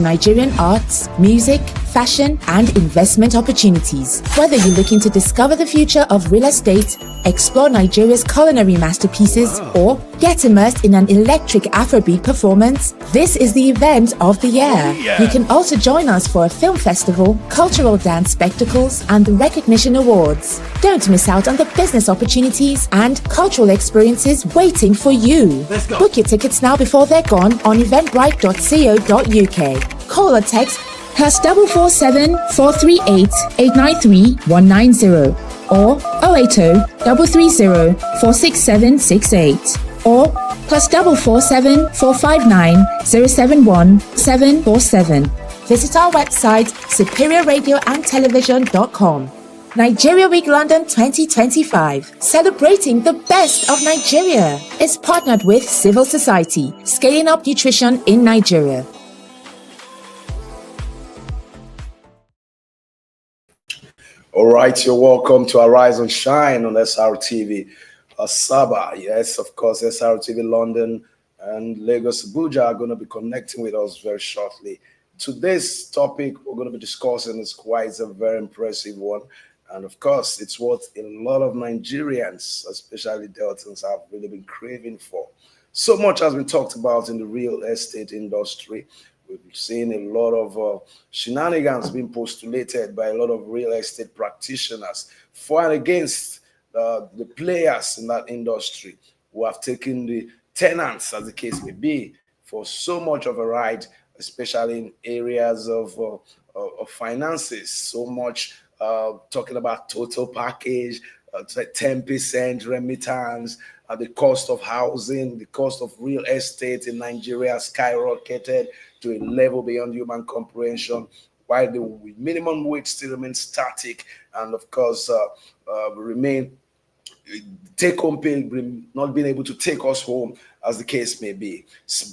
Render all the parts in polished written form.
Nigerian arts, music, fashion, and investment opportunities. Whether you're looking to discover the future of real estate, explore Nigeria's culinary masterpieces, or get immersed in an electric Afrobeat performance, this is the event of the year. You can also join us for a film festival, cultural dance spectacles, and recognition awards. Don't miss out on the business opportunities and cultural experiences waiting for you. Book your tickets now before they're gone on eventbrite.co.uk. Call or text +447 438 893 190 or 080 330 46768 or +447 459 071 747. Visit our website superiorradioandtelevision.com. Nigeria Week London 2025, celebrating the best of Nigeria, is partnered with Civil Society, scaling up nutrition in Nigeria. All right, you're welcome to Arise and Shine on SRTV. Asaba, yes, of course, SRTV London and Lagos Abuja are going to be connecting with us very shortly. Today's topic we're going to be discussing is quite a very impressive one. And of course, it's what a lot of Nigerians, especially Deltans, have really been craving for. So much has been talked about in the real estate industry. We've seen a lot of shenanigans being postulated by a lot of real estate practitioners for and against the players in that industry who have taken the tenants, as the case may be, for so much of a ride, especially in areas of finances. So much talking about total package, 10% remittance, the cost of housing, the cost of real estate in Nigeria skyrocketed to a level beyond human comprehension, while the minimum wage still remains static, and of course remain take-home pay not being able to take us home, as the case may be.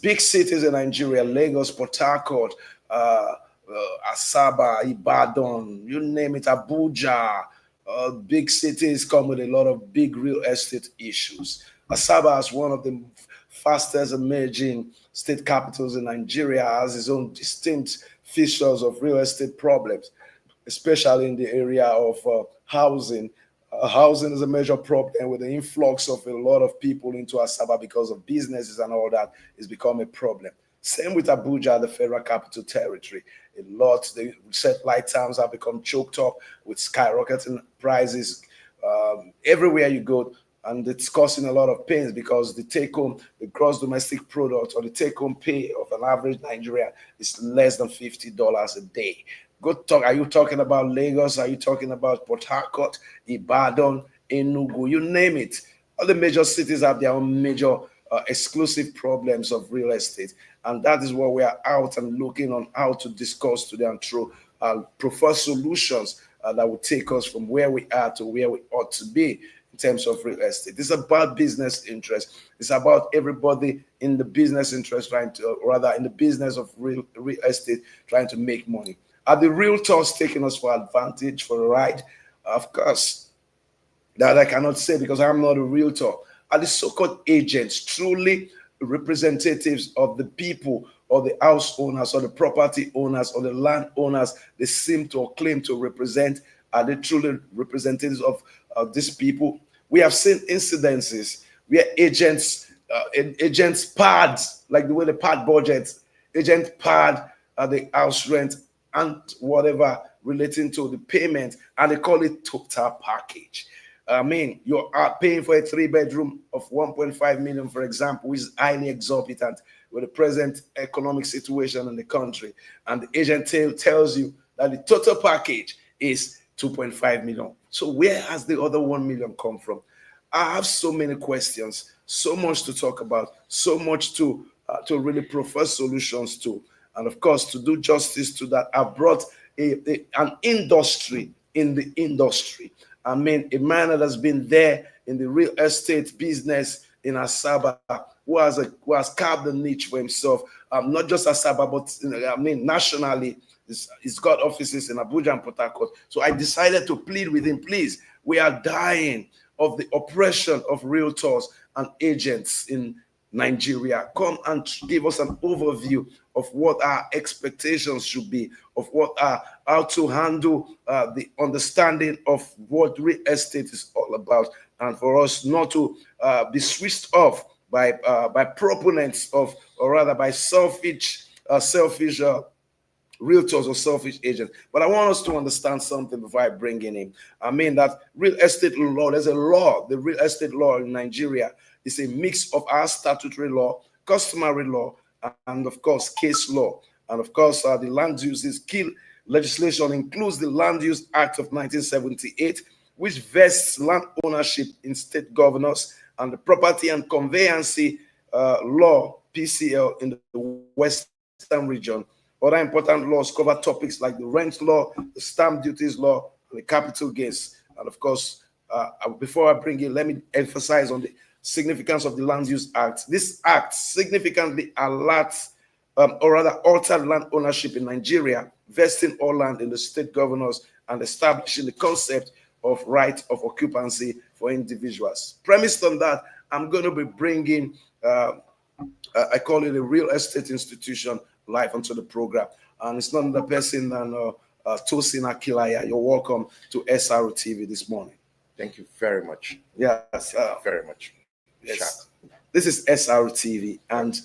Big cities in Nigeria, Lagos, Port Harcourt, Asaba, Ibadan, you name it, Abuja, big cities come with a lot of big real estate issues. Asaba is one of the fastest emerging state capitals in Nigeria, has its own distinct features of real estate problems, especially in the area of housing. Housing is a major problem with the influx of a lot of people into Asaba because of businesses and all that is become a problem. Same with Abuja, the federal capital territory. A lot, the satellite towns have become choked up with skyrocketing prices everywhere you go. And it's causing a lot of pains because the take-home, the gross domestic product or the take-home pay of an average Nigerian is less than $50 a day. Are you talking about Lagos? Are you talking about Port Harcourt, Ibadan, Enugu? You name it. All the major cities have their own major exclusive problems of real estate. And that is what we are out and looking on how to discuss today and through prefer solutions that will take us from where we are to where we ought to be in terms of real estate. It's about business interest. It's about everybody in the business interest in the business of real estate trying to make money. Are the realtors taking us for advantage, for a ride? Of course, that I cannot say because I'm not a realtor. Are the so-called agents truly representatives of the people or the house owners or the property owners or the land owners they seem to or claim to represent? Are they truly representatives of these people? We have seen incidences where agents pad, like the way they pad budgets, agents pad the house rent and whatever relating to the payment, and they call it total package. I mean, you are paying for a 3-bedroom of 1.5 million, for example, which is highly exorbitant with the present economic situation in the country. And the agent tells you that the total package is 2.5 million. So where has the other 1 million come from? I have so many questions, so much to talk about, so much to really prefer solutions to. And of course, to do justice to that, I brought an industry in the industry. I mean, a man that has been there in the real estate business in Asaba, who has carved a niche for himself, not just Asaba, but nationally. He's got offices in Abuja and Port Harcourt. So I decided to plead with him, please, we are dying of the oppression of realtors and agents in Nigeria. Come and give us an overview of what our expectations should be, of what how to handle the understanding of what real estate is all about, and for us not to be switched off by proponents of, or rather by selfish realtors or selfish agents. But I want us to understand something before I bring in him. I mean that real estate law, there's a law, the real estate law in Nigeria is a mix of our statutory law, customary law, and of course, case law. And of course, the land use key legislation includes the Land Use Act of 1978, which vests land ownership in state governors, and the Property and Conveyancy Law, PCL, in the Western region. Other important laws cover topics like the rent law, the stamp duties law, and the capital gains. And of course, before I bring in, let me emphasize on the significance of the Land Use Act. This act significantly alerts, or rather altered land ownership in Nigeria, vesting all land in the state governors and establishing the concept of right of occupancy for individuals. Premised on that, I'm going to be bringing, I call it a real estate institution, live onto the program. And it's not another person than Tosin Akilaya. You're welcome to SRO TV this morning. Thank you very much. Yes. Very much. Yes. This is SRO TV, and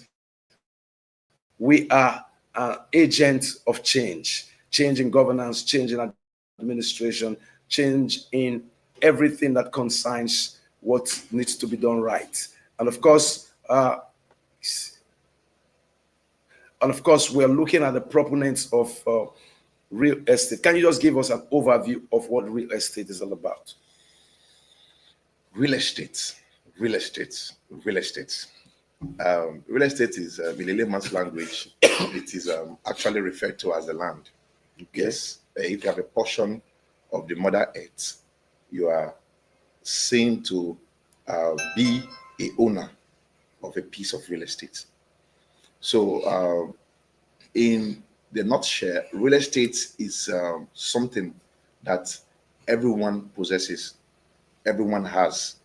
we are an agent of change. Change in governance, change in administration, change in everything that concerns what needs to be done right. And of course, we're looking at the proponents of real estate. Can you just give us an overview of what real estate is all about? Real estate. Real estate is, in a layman's language, it is actually referred to as the land. Okay. Yes. If you have a portion of the Mother Earth, you are seen to be a owner of a piece of real estate. So, in the nutshell, real estate is something that everyone possesses, everyone has.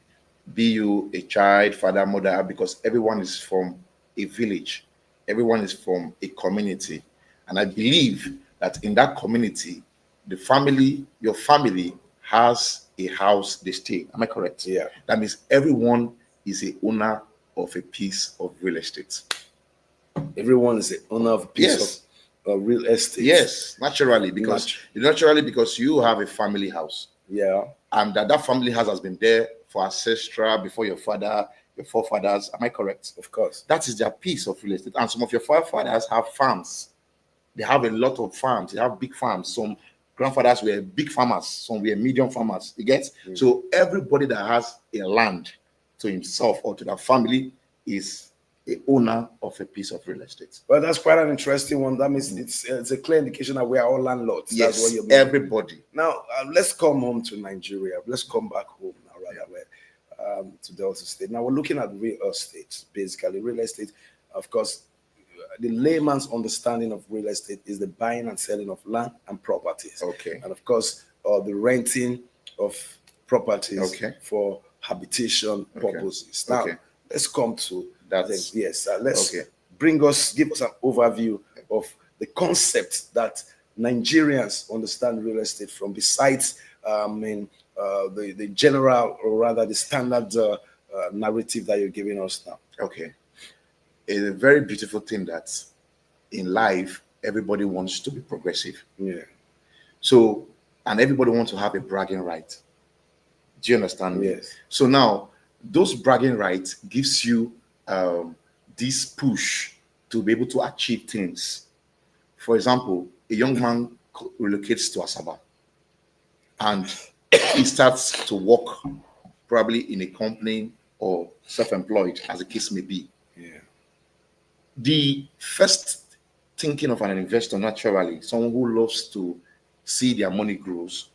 Be you a child, father, mother, because everyone is from a village, everyone is from a community. And I believe that in that community, your family has a house they stay. Am I correct? Yeah. That means everyone is a owner of a piece of real estate. Everyone is the owner of a piece of real estate. Yes, naturally, because you have a family house. Yeah. And that family house has been there for ancestral, before your forefathers. Am I correct? Of course. That is their piece of real estate. And some of your forefathers have farms. They have a lot of farms. They have big farms. Some grandfathers were big farmers. Some were medium farmers. You get? Mm. So everybody that has a land to himself or to their family is a owner of a piece of real estate. Well, that's quite an interesting one. That means it's a clear indication that we are all landlords. Yes, that's what you're everybody. Now, let's come home to Nigeria. Let's come back home now, rather, to Delta State. Now, we're looking at real estate, basically. Real estate, of course, the layman's understanding of real estate is the buying and selling of land and properties. Okay. And, of course, the renting of properties for habitation purposes. Now, let's come to that's yes. Let's give us an overview of the concept that Nigerians understand real estate from, besides the general, or rather the standard narrative that you're giving us now. Okay, it's a very beautiful thing that in life everybody wants to be progressive. Yeah. So, and everybody wants to have a bragging right. Do you understand me? Yes. So now, those bragging rights gives you this push to be able to achieve things. For example, a young man relocates to Asaba and he starts to work probably in a company or self-employed, as the case may be. Yeah. The first thinking of an investor, naturally, someone who loves to see their money grows,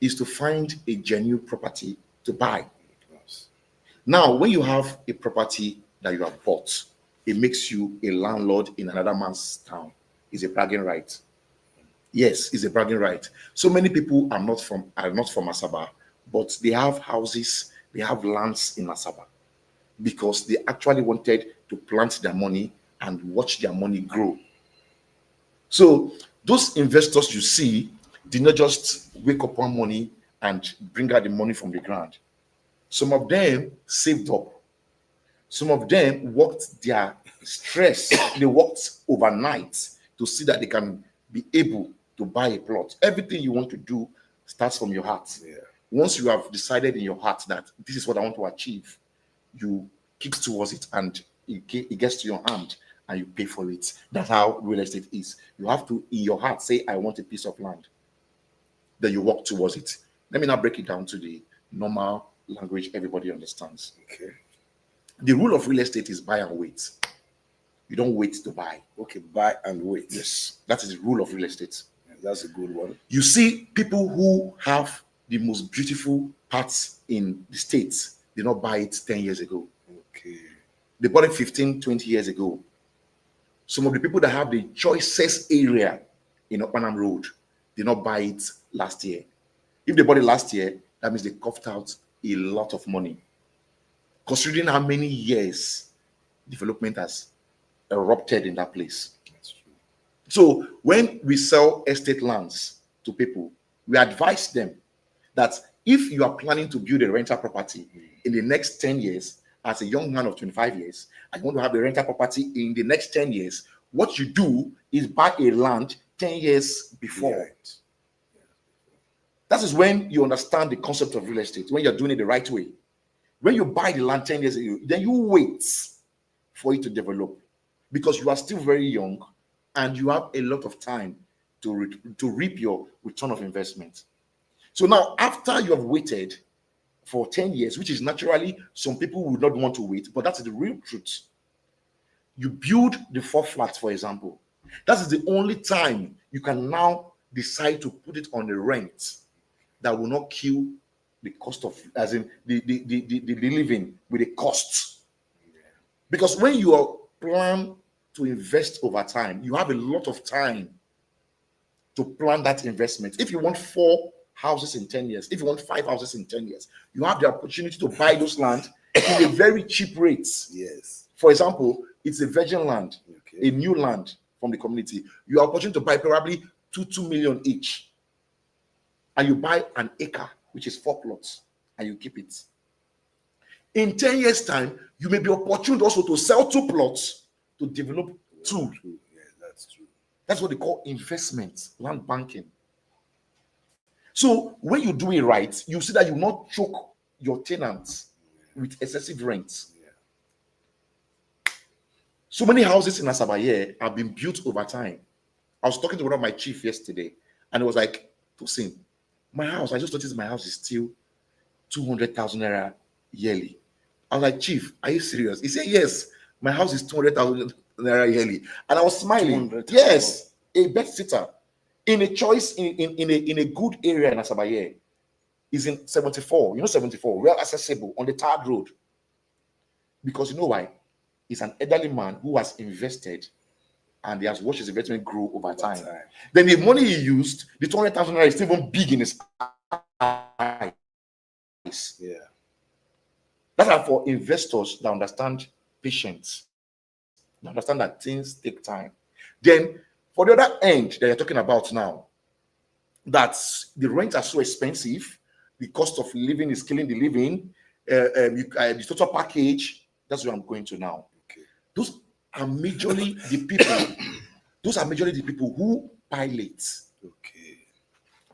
is to find a genuine property to buy. Now, when you have a property that you have bought, it makes you a landlord in another man's town. It's a bragging right. Yes, it's a bragging right. So many people are not from Asaba, but they have houses, they have lands in Asaba. because they actually wanted to plant their money and watch their money grow. So those investors you see did not just wake up one morning and bring out the money from the ground. Some of them saved up. Some of them worked their stress. They worked overnight to see that they can be able to buy a plot. Everything you want to do starts from your heart. Yeah. Once you have decided in your heart that this is what I want to achieve, you kick towards it and it gets to your hand and you pay for it. That's how real estate is. You have to, in your heart, say, I want a piece of land. Then you walk towards it. Let me now break it down to the normal language everybody understands. Okay. The rule of real estate is buy and wait. You don't wait to buy. Okay, buy and wait. Yes, that is the rule of real estate. Yeah, that's a good one. You see people who have the most beautiful parts in the States, they not buy it 10 years ago. Okay. They bought it 15, 20 years ago. Some of the people that have the choicest area in Okpanam Road, they not buy it last year. If they bought it last year, that means they coughed out a lot of money. Considering how many years development has erupted in that place. That's true. So when we sell estate lands to people, we advise them that if you are planning to build a rental property in the next 10 years, as a young man of 25 years, and you want to have a rental property in the next 10 years, what you do is buy a land 10 years before. Right. That is when you understand the concept of real estate, when you're doing it the right way. When you buy the land 10 years ago, then you wait for it to develop because you are still very young and you have a lot of time to reap your return of investment. So now, after you have waited for 10 years, which is naturally some people would not want to wait, but that's the real truth. You build the 4 flats, for example. That is the only time you can now decide to put it on the rent that will not kill the cost of, as in the living with the costs. Because when you are plan to invest over time, you have a lot of time to plan that investment. If you want 4 houses in 10 years, if you want 5 houses in 10 years, you have the opportunity to buy those land in a very cheap rates. Yes. For example, it's a virgin land, Okay. a new land from the community. You have opportunity to buy probably 2 million each. And you buy an acre, which is 4 plots, and you keep it. In 10 years' time, you may be opportune also to sell 2 plots to develop 2. True. Yeah, that's true. That's what they call investment, land banking. So when you do it right, you see that you not choke your tenants with excessive rents. Yeah. So many houses in Asabaye have been built over time. I was talking to one of my chiefs yesterday, and it was like, Tosin, my house, I just noticed my house is still 200,000 naira yearly. I was like, Chief, are you serious? He said, yes, my house is 200,000 naira yearly. And I was smiling. 200,000. Yes, a bed sitter in a choice in a good area in Asabaye is in 74. You know 74, well accessible on the tarred road. Because you know why? He's an elderly man who has invested and he has watched his investment grow over time. Then the money he used, the 200,000 naira is still even big in his eyes. Yeah. That's why for investors that understand patience, they understand that things take time. Then for the other end that you're talking about now, that the rents are so expensive, the cost of living is killing the living, the total package, that's where I'm going to now. Okay. Those are majorly the people. Those are majorly the people who buy late. Okay.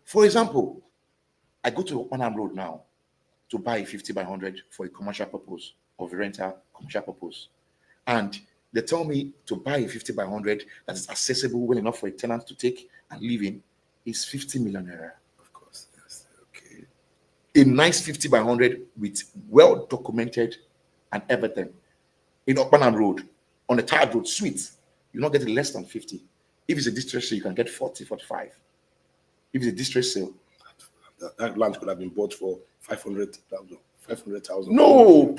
For example, I go to Okpanam Road now to buy a 50 by 100 for a commercial purpose, of a rental commercial purpose. And they tell me to buy a 50 by 100 that is accessible well enough for a tenant to take and live in is 50 million naira. Of course. Yes. Okay. A nice 50 by 100 with well documented and everything in Okpanam Road on the tarred road, suite, you're not getting less than 50. If it's a distress sale, you can get 40, 45. If it's a distress sale, That land could have been bought for 500,000. 500,000. no.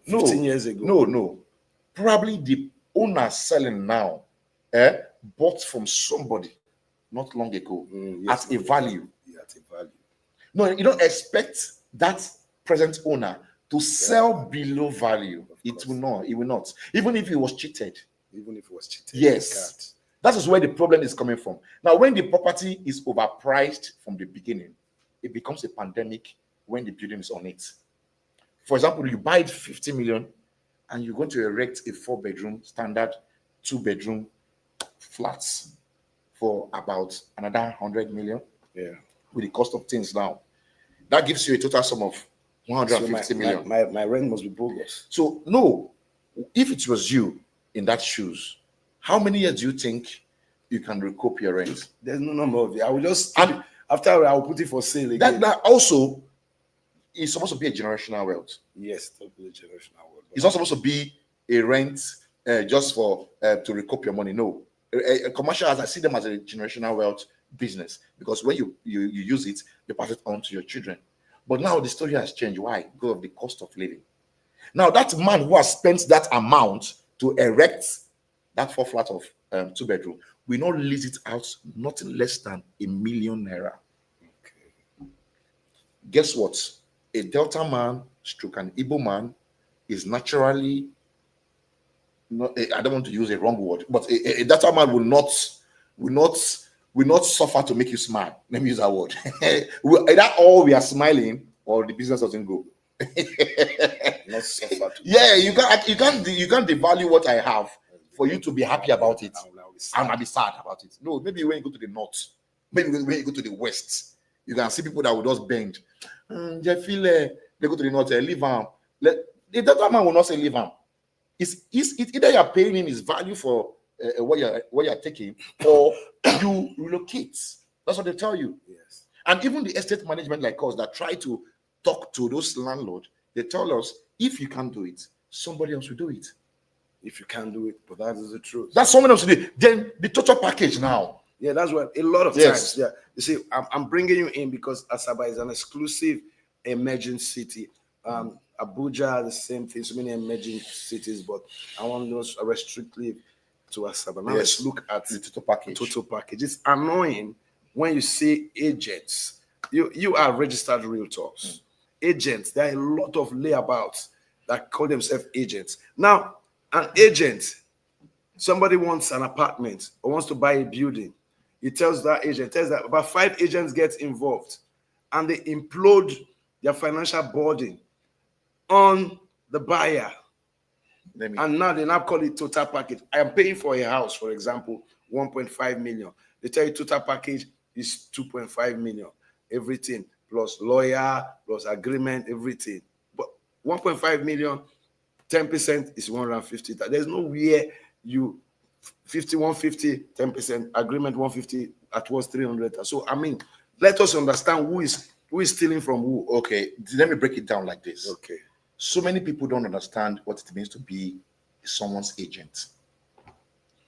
15 years ago. No. Probably the owner selling now bought from somebody not long ago Yes, at a value. Yeah, at a value. No, you don't expect that present owner to sell below value. It will not. It will not. Even if he was cheated. Even if it was cheated. Yes. That is where the problem is coming from. Now, when the property is overpriced from the beginning, it becomes a pandemic when the building is on it. For example, you buy it 50 million and you're going to erect a 4-bedroom standard 2-bedroom flats for about another 100 million. Yeah. With the cost of things now. That gives you a total sum of 150 million. My rent must be bogus. So, no, if it was you in that shoes, how many years do you think you can recoup your rent? There's no number of it. I will just, after I will put it for sale again. That also is supposed to be a generational wealth. Yes, it will be a generational wealth. It's not supposed to be a rent just for to recoup your money. No. A commercial, as I see them as a generational wealth business, because when you use it, you pass it on to your children. But now the story has changed. Why? Because of the cost of living. Now that man who has spent that amount to erect that 4 flat of 2-bedroom, we not lease it out nothing less than ₦1 million. Okay. Guess what? A Delta man, stroke an Igbo man, is naturally not. I don't want to use a wrong word, but a Delta man will not suffer to make you smile. Let me use that word. Either all we are smiling or the business doesn't go. Not suffer. Yeah, you can't devalue what I have for you to be happy about it. I'll be sad about it. No, maybe when you go to the north, maybe when you go to the west, you can see people that will just bend. They feel they go to the north, leave them. The Delta man will not say leave them. It's either you're paying him his value for what you're taking, or you relocate. That's what they tell you. Yes. And even the estate management like us that try to talk to those landlords, they tell us if you can't do it, somebody else will do it. If you can't do it, but that is the truth. That's someone else will do it. Then the total package now. Yeah, that's what a lot of Yes. times. Yeah, you see, I'm bringing you in because Asaba is an exclusive emerging city. Abuja, the same thing. So many emerging cities, but I want to restrict it to Asaba. Now let's look at the total package. Total package. It's annoying when you see agents. You are registered realtors. Agents. There are a lot of layabouts that call themselves agents. Now, an agent, somebody wants an apartment or wants to buy a building. He tells that about 5 agents get involved and they implode their financial burden on the buyer. And now they now call it total package. I am paying for a house, for example, 1.5 million. They tell you total package is 2.5 million. Everything plus lawyer, plus agreement, everything. But 1.5 million, 10% is 150. There's nowhere you 150, 10%, agreement 150 at was 300. So I mean, let us understand who is stealing from who. Okay, let me break it down like this. Okay. So many people don't understand what it means to be someone's agent.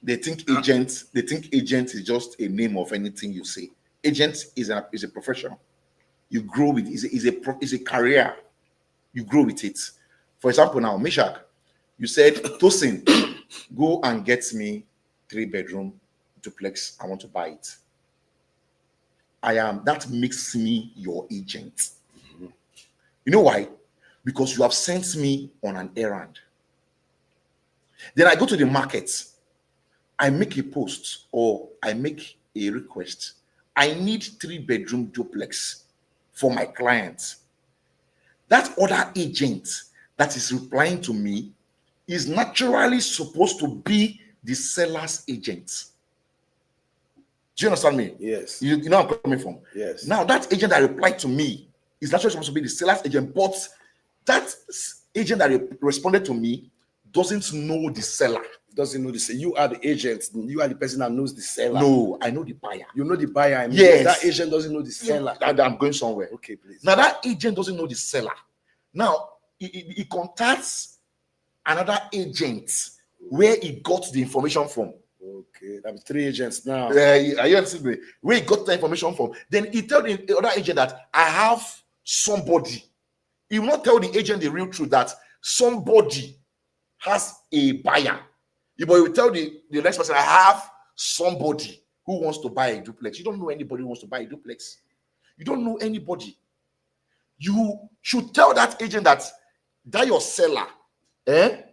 They think agent is just a name of anything you say. Agent is a profession. You grow with it. Is a career. You grow with it. For example, now, Meshach, you said, Tosin, go and get me 3-bedroom duplex. I want to buy it. That makes me your agent. Mm-hmm. You know why? Because you have sent me on an errand. Then I go to the market. I make a post or I make a request. I need 3-bedroom duplex for my clients. That other agent that is replying to me is naturally supposed to be the seller's agent. Do you understand me? Yes. You know where I'm coming from? Yes. Now, that agent that replied to me is naturally supposed to be the seller's agent, but that agent that responded to me doesn't know the seller. Doesn't know the seller. You are the agent. You are the person that knows the seller. No, I know the buyer. You know the buyer. I mean, yes. That agent doesn't know the seller. I'm going somewhere. Okay, please. Now, that agent doesn't know the seller. Now, he contacts another agent where he got the information from. Okay, that was 3 agents now. Are you understanding me? Where he got the information from. Then he tells the other agent that I have somebody. He will not tell the agent the real truth that somebody has a buyer. But he will tell the next person, I have somebody who wants to buy a duplex. You don't know anybody who wants to buy a duplex. You don't know anybody. You should tell that agent that that your seller, do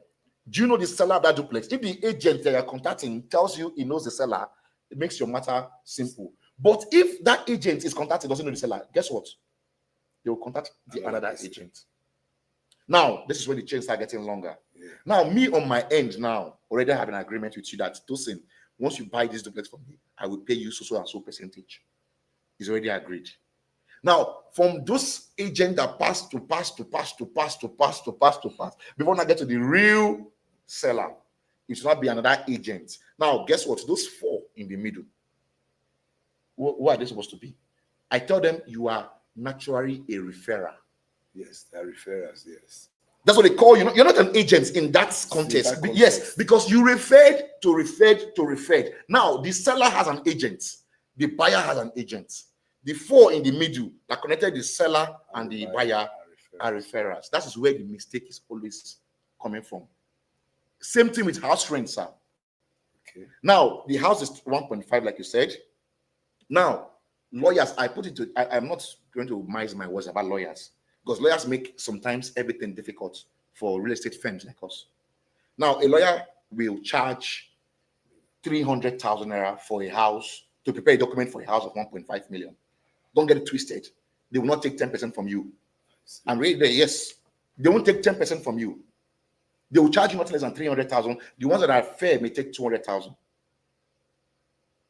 you know the seller of that duplex? If the agent that you're contacting tells you he knows the seller, it makes your matter simple. But if that agent is contacting doesn't know the seller, guess what? They will contact the another agent. Now, this is when the chains start getting longer. Yeah. Now, me on my end now already have an agreement with you that Tosin, once you buy this duplex from me, I will pay you so and so percentage. It's already agreed. Now, from those agents that pass, before I get to the real seller, it should not be another agent. Now, guess what? Those 4 in the middle, who are they supposed to be? I tell them you are naturally a referrer. Yes, they're referrers, yes. That's what they call you. You're not an agent in that context. Yes, because you referred. Now, the seller has an agent. The buyer has an agent. The 4 in the middle that connected the seller and the buyer are referrers. That is where the mistake is always coming from. Same thing with house rent, sir. Okay. Now, the house is 1.5, like you said. Now, lawyers, I'm not going to mince my words about lawyers, because lawyers make sometimes everything difficult for real estate firms like us. Now, a lawyer will charge 300,000 naira for a house to prepare a document for a house of 1.5 million. Don't get it twisted. They will not take 10% from you. And right there, yes, they won't take 10% from you. They will charge you not less than 300,000. The ones that are fair may take 200,000.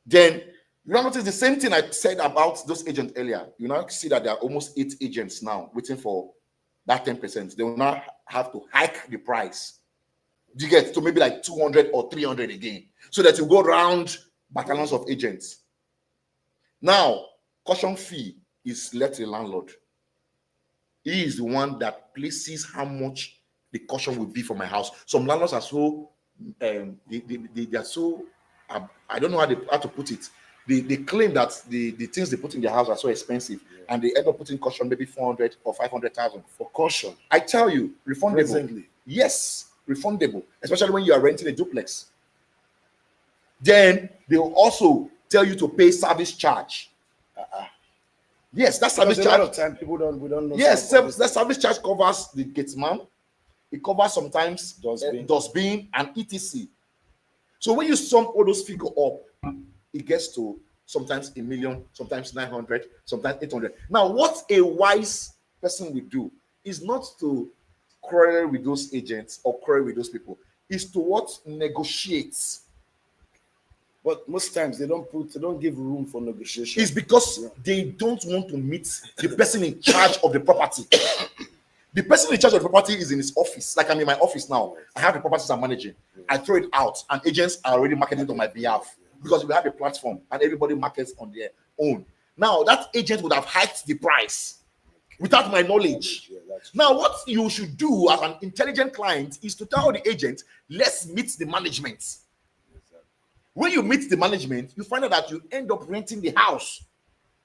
Then you now notice the same thing I said about those agents earlier. You now see that there are almost 8 agents now waiting for that 10%. They will now have to hike the price. Do you get to maybe like 200 or 300 again, so that you go around battalions of agents? Now, caution fee is left to the landlord. He is the one that places how much the caution will be for my house. Some landlords are so they are so I don't know how to put it. They claim that the things they put in their house are so expensive, and they end up putting caution maybe 400 or 500,000 for caution. I tell you, refundable. Presently. Yes, refundable, especially when you are renting a duplex. Then they will also tell you to pay service charge. Yes, that service charge. A lot of time we don't know. Yes, that service charge covers the gateman. It covers sometimes dustbin and etc. So when you sum all those figures up, it gets to sometimes 1 million, sometimes 900, sometimes 800. Now, what a wise person would do is not to quarrel with those agents or quarrel with those people. Is to what? Negotiate. But most times they don't give room for negotiation. It's because they don't want to meet the person in charge of the property. The person in charge of the property is in his office. Like I'm in my office now. I have the properties I'm managing. I throw it out, and agents are already marketing it on my behalf, because we have a platform and everybody markets on their own. Now, that agent would have hiked the price without my knowledge. Now, what you should do as an intelligent client is to tell the agent, let's meet the management. When you meet the management, you find out that you end up renting the house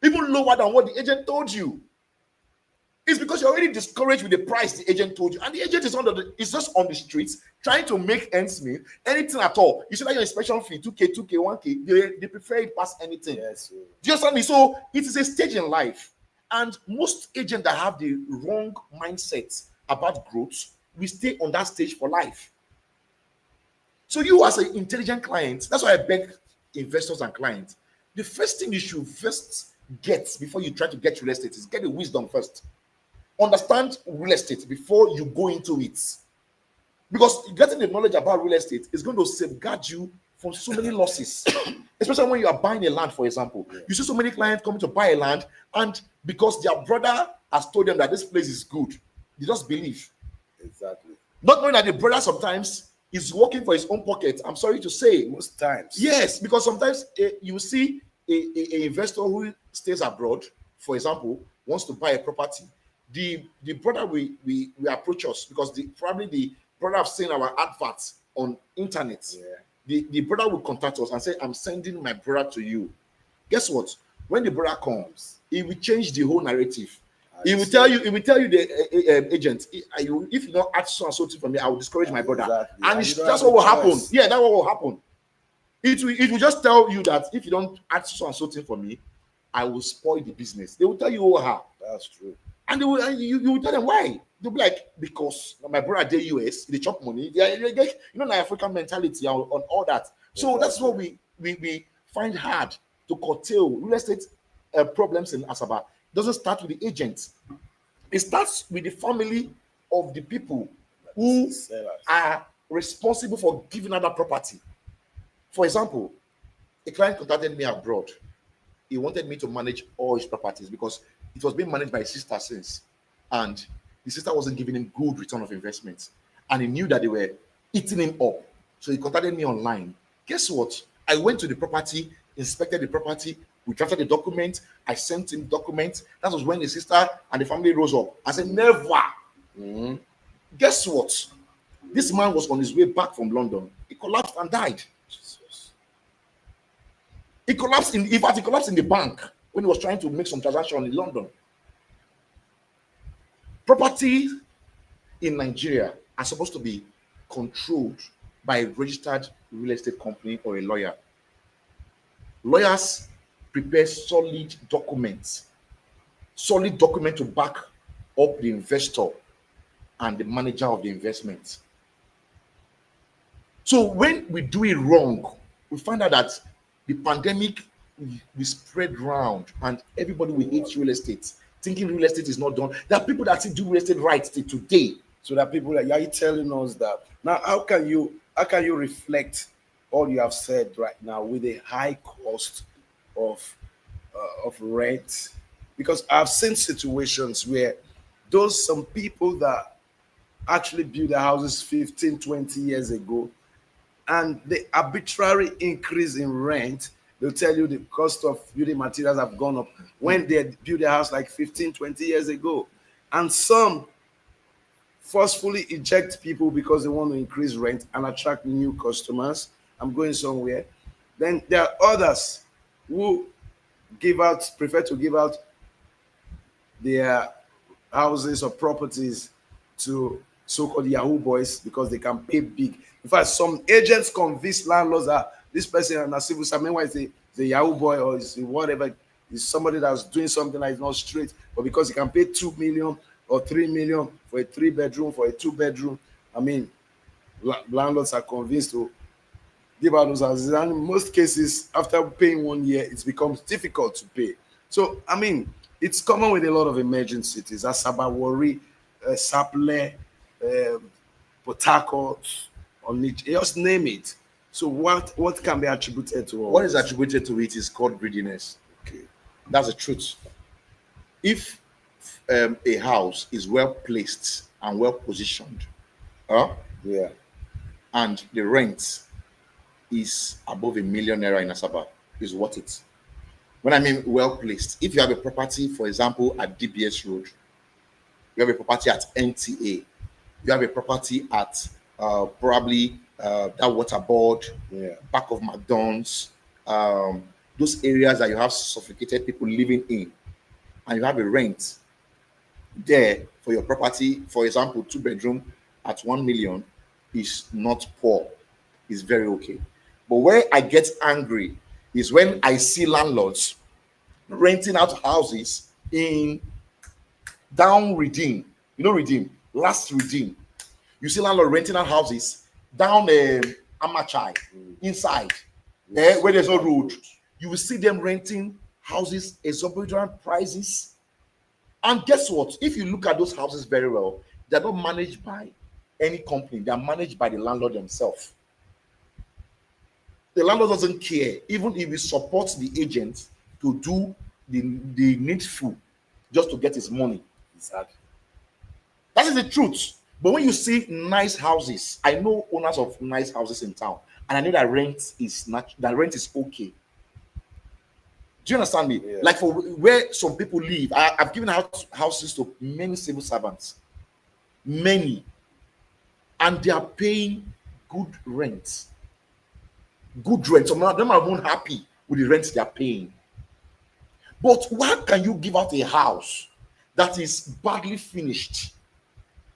even lower than what the agent told you. It's because you're already discouraged with the price the agent told you, and the agent is just on the streets trying to make ends meet. Anything at all. You see that your inspection fee 2K, 1K, they prefer it past anything. Yes. Do you understand me? So it is a stage in life, and most agents that have the wrong mindset about growth will stay on that stage for life. So you as an intelligent client, that's why I beg investors and clients, the first thing you should first get before you try to get real estate is get the wisdom first. Understand real estate before you go into it. Because getting the knowledge about real estate is going to safeguard you from so many losses. Especially when you are buying a land, for example. You see so many clients coming to buy a land, and because their brother has told them that this place is good, they just believe. Exactly. Not knowing that the brother sometimes is working for his own pocket. I'm sorry to say. Most times. Yes, because sometimes you see a investor who stays abroad, for example, wants to buy a property. The brother we approach us because probably the brother have seen our adverts on internet. The brother will contact us and say, I'm sending my brother to you. Guess what? When the brother comes, he will change the whole narrative. He will tell you, the agent, if you don't ask so and so from me, I will discourage my brother. Exactly. And that's what will happen. Yeah, that's what will happen. It will just tell you that if you don't ask so and so for me, I will spoil the business. They will tell you, That's true. And you will tell them why. They'll be like, because my brother at the US, they chop money. They get, the African mentality on all that. So that's what we find hard to curtail real estate problems in Asaba. It doesn't start with the agents. It starts with the family of the people who are responsible for giving out that property. For example, a client contacted me abroad. He wanted me to manage all his properties because it was being managed by his sister since. And the sister wasn't giving him good return of investment. And he knew that they were eating him up. So he contacted me online. Guess what? I went to the property, inspected the property, we drafted the document, I sent him documents. That was when the sister and the family rose up. I said, never. Mm-hmm. Guess what? This man was on his way back from London. He collapsed and died. Jesus. He collapsed in the bank when he was trying to make some transaction in London. Property in Nigeria are supposed to be controlled by a registered real estate company or a lawyer. Lawyers prepare solid documents to back up the investor and the manager of the investment. So when we do it wrong, we find out that the pandemic will spread around and everybody will hate real estate, thinking real estate is not done. There are people that still do real estate right till today. So there are people that are telling us that. Now, how can you reflect all you have said right now with a high cost of rent? Because I've seen situations where some people that actually built their houses 15, 20 years ago, and the arbitrary increase in rent, they'll tell you the cost of building materials have gone up when they built their house like 15, 20 years ago. And some forcefully eject people because they want to increase rent and attract new customers. I'm going somewhere. Then there are others who prefer to give out their houses or properties to so-called Yahoo boys because they can pay big. In fact, some agents convince landlords that this person and a civil servant is a Yahoo boy or is whatever, is somebody that's doing something that is not straight, but because he can pay 2 million or 3 million for a 3-bedroom, for a 2-bedroom, landlords are convinced to give out those houses. And in most cases, after paying 1 year, it becomes difficult to pay. So, it's common with a lot of emerging cities, Asaba, Warri, Sapele, Port Harcourt, just name it. So what can be attributed to all What is attributed to it is called greediness. Okay. That's the truth. If a house is well placed and well positioned, and the rent is above ₦1 million in Asaba, is worth it. When I mean well placed, if you have a property, for example, at DBS Road, you have a property at NTA, you have a property at probably that water board, back of McDonald's, those areas that you have sophisticated people living in, and you have a rent there for your property, for example, 2-bedroom at 1 million is not poor, is very okay. But where I get angry is when I see landlords renting out houses in down Redeem, last Redeem. You see landlord renting out houses down Amachai, inside, where there's no road. You will see them renting houses, exorbitant prices. And guess what? If you look at those houses very well, they're not managed by any company. They're managed by the landlord themselves. The landlord doesn't care, even if he supports the agent to do the needful just to get his money. Exactly. That is the truth. But when you see nice houses, I know owners of nice houses in town, and I know that rent is okay. Do you understand me? Yeah. Like for where some people live, I've given out houses to many civil servants, many, and they are paying good rent. Good rent. Some of them are even happy with the rent they are paying. But why can you give out a house that is badly finished?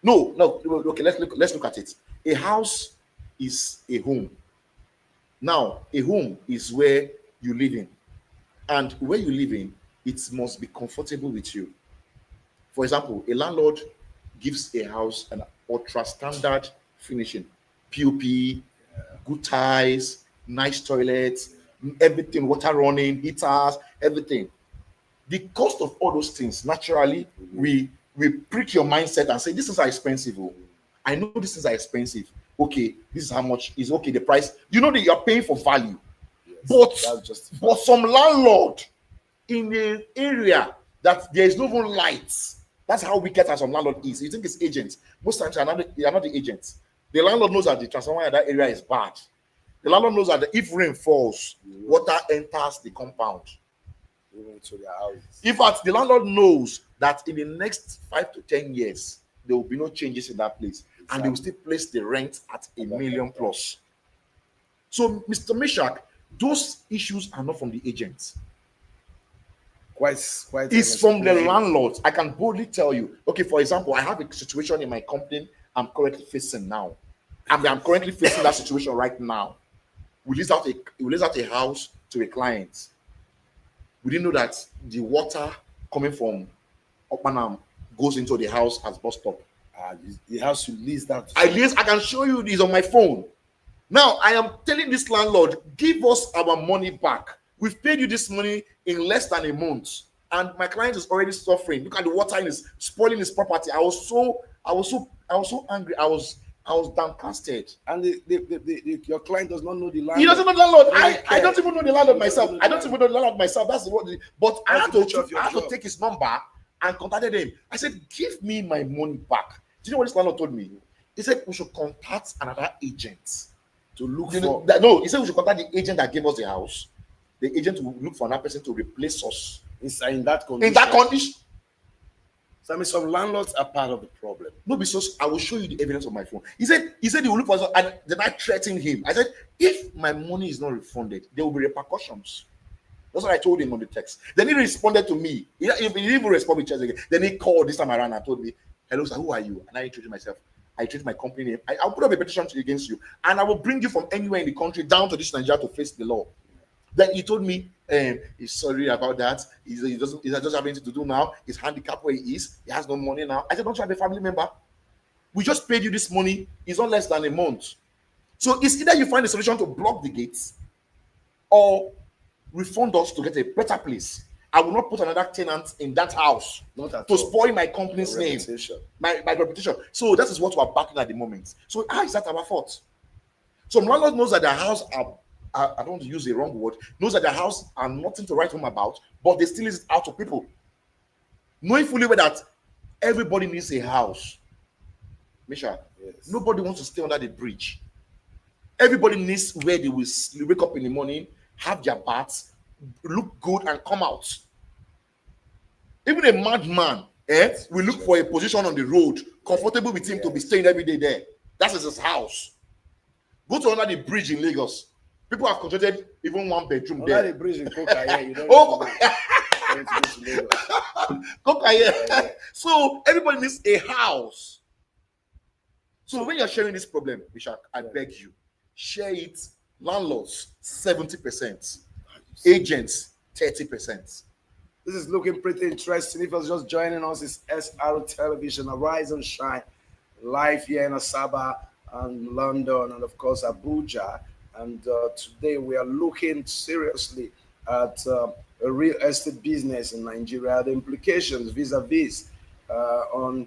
No. Okay, let's look at it. A house is a home. Now, a home is where you live in, and where you live in, it must be comfortable with you. For example, a landlord gives a house an ultra standard finishing, POP, good tiles, nice toilets, everything, water running, heaters, everything. The cost of all those things, naturally, we prick your mindset and say, this is expensive. Oh. I know this is expensive. Okay, this is how much is okay. The price, you know that you're paying for value. Yes, but some landlord in an area that there is no even lights. That's how wicked some landlord is. You think it's agents. Most times they are not the agents. The landlord knows that the transformer in that area is bad. The landlord knows that if rain falls, water enters the compound. To their houses. In fact, the landlord knows that in the next 5 to 10 years, there will be no changes in that place. Exactly. And they will still place the rent at $1 million plus. So, Mr. Meshach, those issues are not from the agents. Quite. It's from the landlords. I can boldly tell you. Okay, for example, I have a situation in my company I'm currently facing now. I'm currently facing that situation right now. We lease out a house to a client. We didn't know that the water coming from Opanam goes into the house as bus stop. The house you lease that. I can show you this on my phone. Now I am telling this landlord, give us our money back. We've paid you this money in less than a month, and my client is already suffering. Look at the water is spoiling his property. I was so angry. I was downcasted. And your client does not know the landlord. He doesn't know the landlord. I don't even know the landlord myself. I don't even know the landlord myself. That's what. But I had to take his number and contacted him. I said, give me my money back. Do you know what this landlord told me? He said we should contact another agent to look for. No, he said we should contact the agent that gave us the house. The agent will look for another person to replace us. In that condition. In that condition. So I mean, some landlords are part of the problem. No, because I will show you the evidence on my phone. He said he will look for us, and then I threatened him. I said, if my money is not refunded, there will be repercussions. That's what I told him on the text. Then he responded to me. He didn't even respond with again. Then he called this time around and told me, hello, sir, who are you? And I introduced myself. I introduced my company name. I'll put up a petition against you, and I will bring you from anywhere in the country down to this Nigeria to face the law. Then he told me, he's sorry about that. He doesn't have anything to do now. He's handicapped where he is. He has no money now. I said, don't you have a family member? We just paid you this money. It's not less than a month. So it's either you find a solution to block the gates or refund us to get a better place. I will not put another tenant in that house to spoil my company's name, my reputation. So that is what we're backing at the moment. So how is that our fault? Some landlord knows that their house I don't want to use the wrong word, knows that their house are nothing to write home about, but they still lease it out to people. Knowing fully well that everybody needs a house. Misha, yes. Nobody wants to stay under the bridge. Everybody needs where they will wake up in the morning, have their baths, look good, and come out. Even a madman will look for a position on the road, comfortable with him to be staying every day there. That is his house. Go to under the bridge in Lagos. People have constructed even one bedroom there. Under the bridge in Koka, you don't Koka, so everybody needs a house. So when you're sharing this problem, Meshach, I beg you, share it. Landlords 70%, agents 30%. This is looking pretty interesting. If you're just joining us, it's SR Television, Arise and Shine, live here in Asaba and London, and of course Abuja. And today we are looking seriously at a real estate business in Nigeria, the implications vis-a-vis on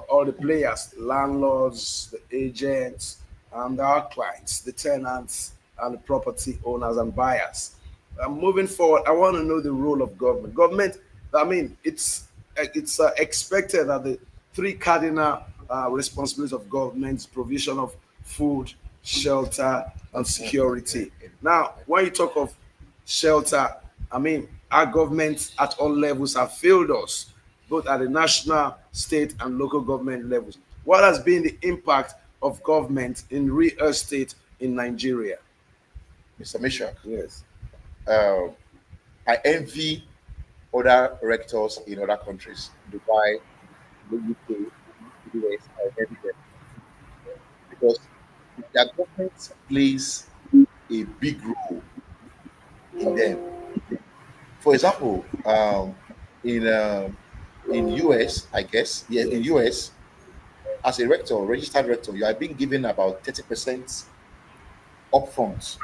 all the players, the landlords, the agents, and our clients, the tenants, and the property owners and buyers. Moving forward, I want to know the role of government. Government, I mean, it's expected that the three cardinal responsibilities of government is provision of food, shelter, and security. Now, when you talk of shelter, I mean, our governments at all levels have failed us, both at the national, state, and local government levels. What has been the impact of government in real estate in Nigeria? Mr. Meshach, yes. I envy other rectors in other countries, Dubai, the UK, the US. I envy them because their government plays a big role in them. For example, in US, I guess, in US, as a rector, registered rector, you are being given about 30% upfront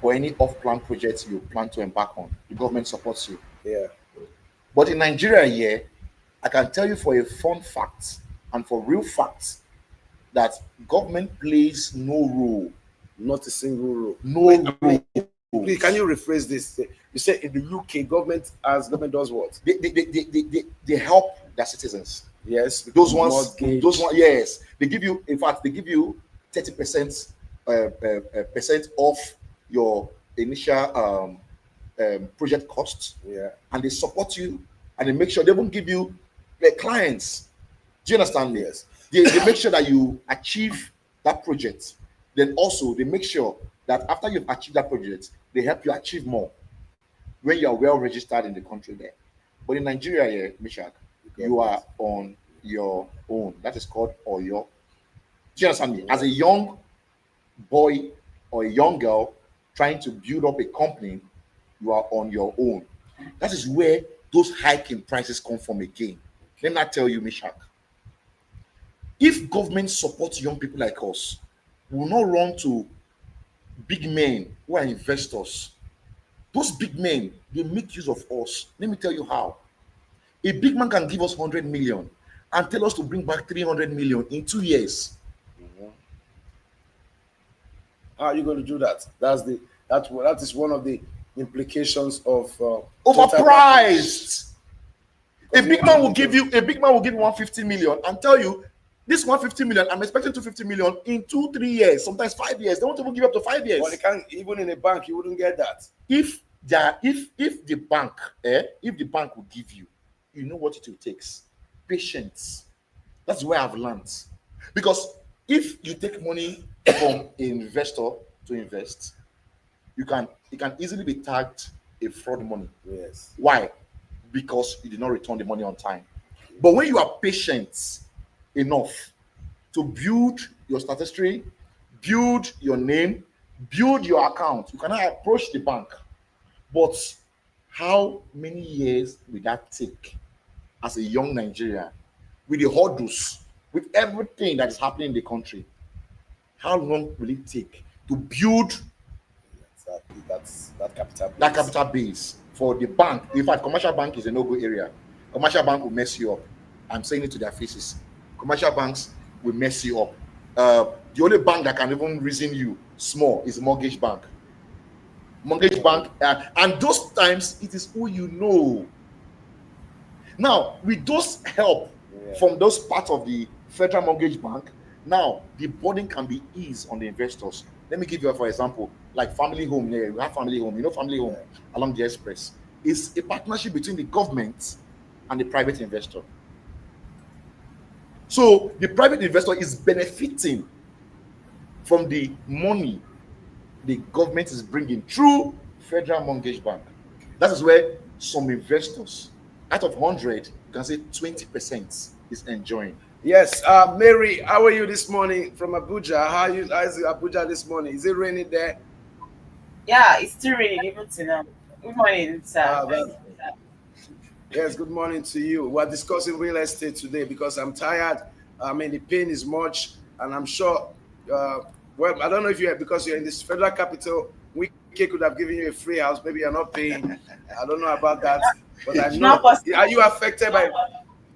for any off-plan projects you plan to embark on. The government supports you. Yeah. But in Nigeria here, I can tell you for a fun fact and for real facts that government plays no role. Not a single role. No role. Please, can you rephrase this? You said in the UK, government does what? They help their citizens. Yes. Those ones, yes. They give you, in fact, they give you 30% percent off your initial project costs. Yeah. And they support you and they make sure they won't give you the clients. Do you understand me? Yes. They make sure that you achieve that project. Then also they make sure that after you've achieved that project, they help you achieve more when you are well registered in the country there. But in Nigeria here, Mishak, you are on your own. That is called Oyo. Do you understand me? As a young boy or a young girl trying to build up a company, you are on your own. That is where those hiking prices come from again. Let me tell you, Mishak. If government supports young people like us, we will not run to big men who are investors. Those big men, they make use of us. Let me tell you how. A big man can give us 100 million and tell us to bring back 300 million in 2 years. How are you going to do that? That is one of the implications of overpriced. A big man will give you 150 million and tell you this 150 million, I'm expecting 250 million in 2-3 years, sometimes 5 years. They won't even give up to 5 years. Well, they can't, even in a bank, you wouldn't get that. If the bank will give you, you know what it will take. Patience. That's where I've learned. Because if you take money from an investor to invest, it can easily be tagged a fraud money. Yes. Why? Because you did not return the money on time. But when you are patient enough to build your statistics, build your name, build your account, you cannot approach the bank. But how many years will that take as a young Nigerian with the hurdles, with everything that is happening in the country? How long will it take to build that capital base? That capital base for the bank? In fact, commercial bank is a no-go area. Commercial bank will mess you up. I'm saying it to their faces. Commercial banks will mess you up. The only bank that can even reason you small is mortgage bank. Mortgage bank, and those times it is who you know. Now, with those help from those parts of the Federal Mortgage Bank, now the burden can be eased on the investors. Let me give you, for example, like Family Home. There, you have Family Home. You know Family Home along the express. It's a partnership between the government and the private investor. So the private investor is benefiting from the money the government is bringing through Federal Mortgage Bank. That is where some investors, out of 100, you can say 20% is enjoying. Yes, Mary, how are you this morning from Abuja? How is Abuja this morning? Is it raining there? Yeah, it's still raining even now. Good morning, sir. Yes, good morning to you. We're discussing real estate today because I'm tired. I mean, the pain is much, and I'm sure. Well, I don't know if because you're in this federal capital, Wike could have given you a free house. Maybe you're not paying. I don't know about that, but I know. Are you affected by?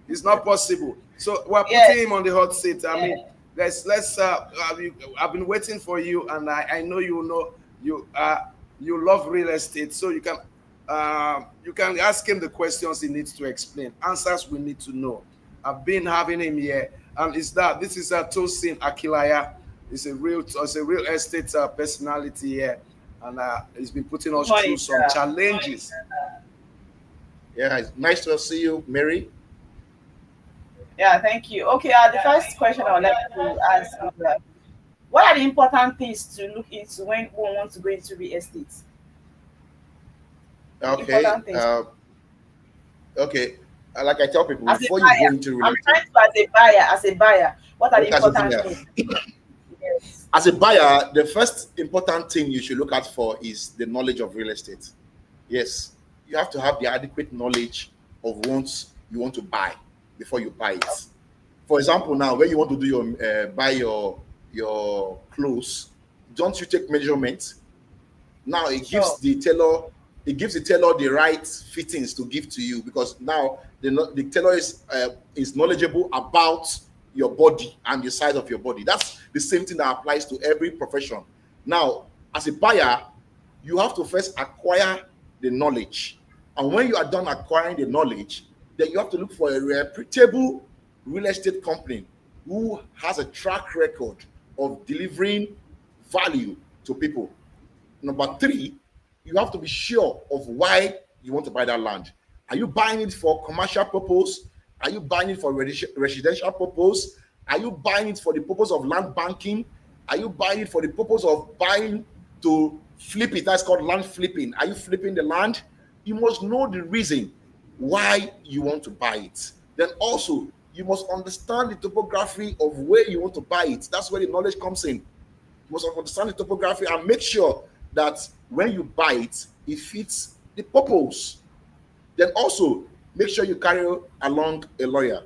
It's not possible. So we're putting him on the hot seat. I mean, let's. I've been waiting for you, and I know you love real estate, so you can ask him the questions he needs to explain. Answers we need to know. I've been having him here, and this is Tosin Akilaya. He's a real estate personality here, and he's been putting us through some challenges. Yeah, it's nice to see you, Mary. Yeah, thank you. Okay, the first question I would like to ask is, what are the important things to look into when one wants to go into real estate? Okay. Okay. Like I tell people, before you go into real estate, I'm trying to, as a buyer, what are the important things? Yes. As a buyer, the first important thing you should look out for is the knowledge of real estate. Yes, you have to have the adequate knowledge of what you want to buy before you buy it. For example, now when you want to do your buy your clothes, don't you take measurements? Now it gives the tailor the right fittings to give to you, because now the tailor is knowledgeable about your body and the size of your body. That's the same thing that applies to every profession. Now, as a buyer, you have to first acquire the knowledge, and when you are done acquiring the knowledge, then you have to look for a reputable real estate company who has a track record of delivering value to people. Number three, you have to be sure of why you want to buy that land. Are you buying it for commercial purpose? Are you buying it for residential purpose? Are you buying it for the purpose of land banking? Are you buying it for the purpose of buying to flip it? That's called land flipping. Are you flipping the land? You must know the reason why you want to buy it. Then also, you must understand the topography of where you want to buy it. That's where the knowledge comes in. You must understand the topography and make sure that when you buy it, it fits the purpose. Then also, make sure you carry along a lawyer.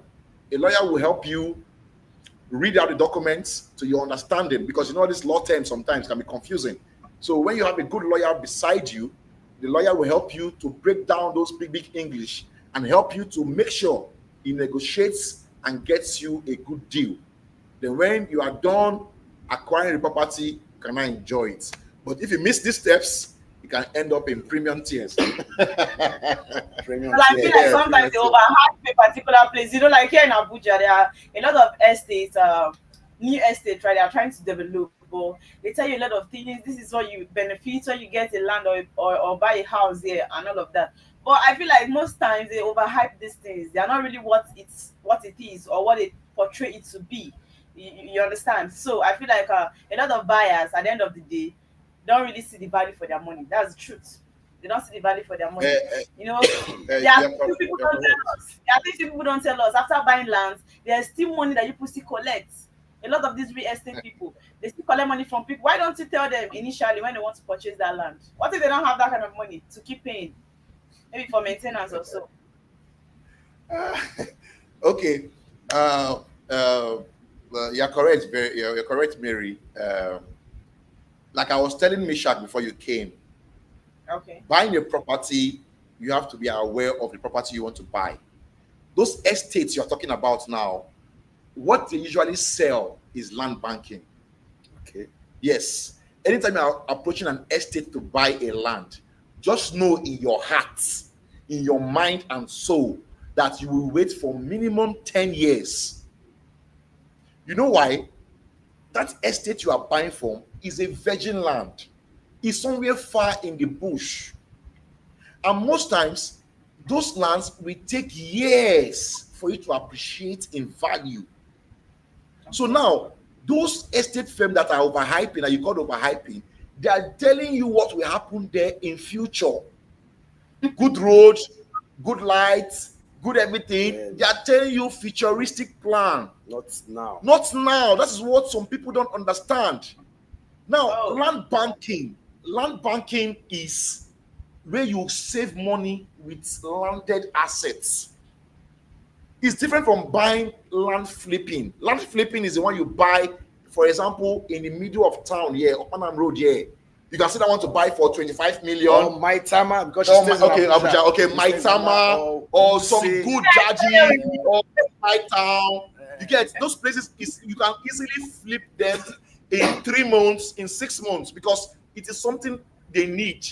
A lawyer will help you read out the documents to your understanding, because you know these law terms sometimes can be confusing. So when you have a good lawyer beside you, the lawyer will help you to break down those big English and help you to make sure he negotiates and gets you a good deal. Then when you are done acquiring the property, you can enjoy it. But if you miss these steps, you can end up in premium tiers. Premium But I feel like sometimes they overhype a particular place. You know, like here in Abuja, there are a lot of estates, new estates, right? They are trying to develop, but they tell you a lot of things. This is what you benefit when you get a land or buy a house here and all of that. But I feel like most times they overhype these things. They are not really what it is or what they portray it to be. You understand? So I feel like a lot of buyers at the end of the day don't really see the value for their money. That's the truth. They don't see the value for their money. You know, there are things people don't tell us. There are things people don't tell us. After buying lands, there's still money that people still collect. A lot of these real estate people, they still collect money from people. Why don't you tell them initially when they want to purchase that land? What if they don't have that kind of money to keep paying? Maybe for maintenance or so. Okay. You're correct. You're correct, Mary. Like I was telling Mishak before you came, Okay. buying a property, you have to be aware of the property you want to buy. Those estates you're talking about now, what they usually sell is land banking. Okay. Yes. Anytime you're approaching an estate to buy a land, just know in your heart, in your mind and soul, that you will wait for minimum 10 years. You know why? That estate you are buying from is a virgin land. It's somewhere far in the bush. And most times, those lands will take years for you to appreciate in value. So now, those estate firms that are overhyping, and you call overhyping, they are telling you what will happen there in future. Good roads, good lights, good everything. Yeah. They are telling you futuristic plan. Not now. Not now. That is what some people don't understand. Now, land banking is where you save money with landed assets. It's different from buying land flipping. Land flipping is the one you buy, for example, in the middle of town here, Opanam Road here. You can say that want to buy for 25 million. Or Maitama, because she stays in Abuja. Okay, She stays in Maitama, or some Wuse. good Jaji, or High Town. You get those places. You can easily flip them in 3 months, in 6 months, because it is something they need.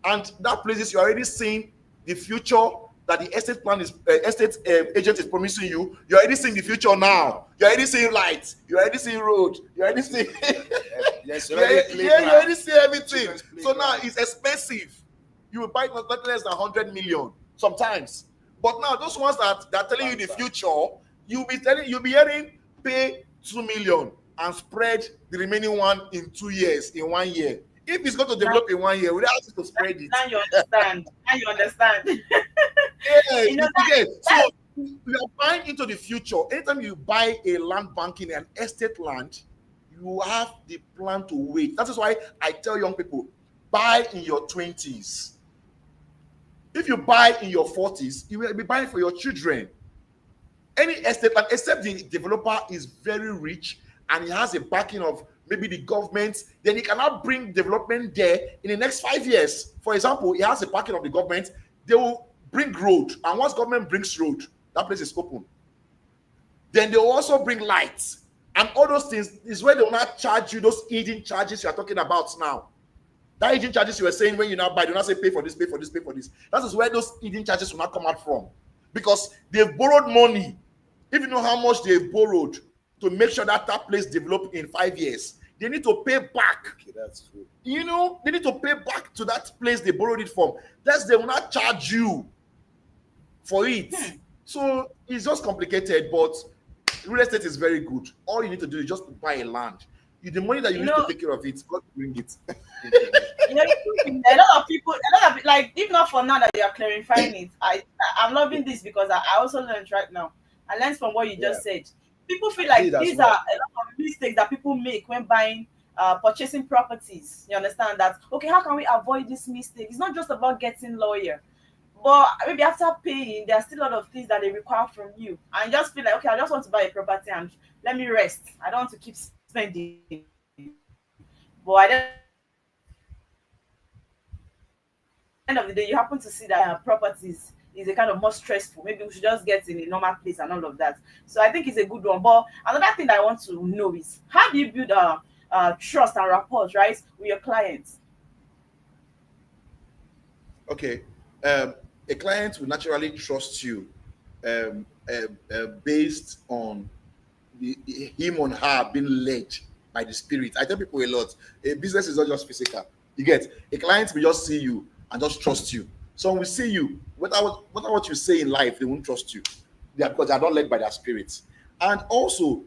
And that places you're already seeing the future that the estate agent is promising you. You're already seeing the future now. You're already seeing lights. You're already seeing road. You're already seeing. Yes, you already see everything. So now it's expensive. You will buy not less than 100 million sometimes. But now those ones that are telling you the future, you'll be hearing pay 2 million and spread the remaining one in 2 years, in 1 year. If it's going to develop in 1 year, we have to spread it. Now you understand. Now you understand. Yeah, You know, so we are buying into the future. Anytime you buy a land banking, an estate land, you have the plan to wait. That is why I tell young people, buy in your 20s. If you buy in your 40s, you will be buying for your children. Any estate plan, except the developer is very rich and he has a backing of maybe the government, then he cannot bring development there in the next 5 years. For example, he has a backing of the government, they will bring road, and once government brings road, that place is open. Then they will also bring lights, and all those things is where they will not charge you those hidden charges you are talking about now. That hidden charges you were saying when you now buy, do not say pay for this, pay for this, pay for this. That is where those hidden charges will not come out from, because they've borrowed money. If you know how much they've borrowed to make sure that that place develop in 5 years, they need to pay back. Okay, that's true. You know, they need to pay back to that place they borrowed it from. That's they will not charge you for it. So it's just complicated, but real estate is very good. All you need to do is just buy a land. The money that you need to take care of it, God will bring it. You know, a lot of like, if not for now that you are clarifying it, I'm loving this because I also learned right now. I learned from what you just said. People feel like these are a lot of mistakes that people make when buying, purchasing properties. You understand that? Okay, how can we avoid this mistake? It's not just about getting lawyer, but maybe after paying, there are still a lot of things that they require from you, and you just feel like, okay, I just want to buy a property and let me rest. I don't want to keep spending. But at the end of the day, you happen to see that properties is a kind of more stressful. Maybe we should just get in a normal place and all of that. So I think it's a good one. But another thing that I want to know is, how do you build trust and rapport, right, with your clients? Okay, a client will naturally trust you based on him or her being led by the spirit. I tell people a lot, a business is not just physical. You get, a client will just see you and just trust you. Some will see you, whatever what you say in life, they won't trust you. Because they are not led by their spirits. And also,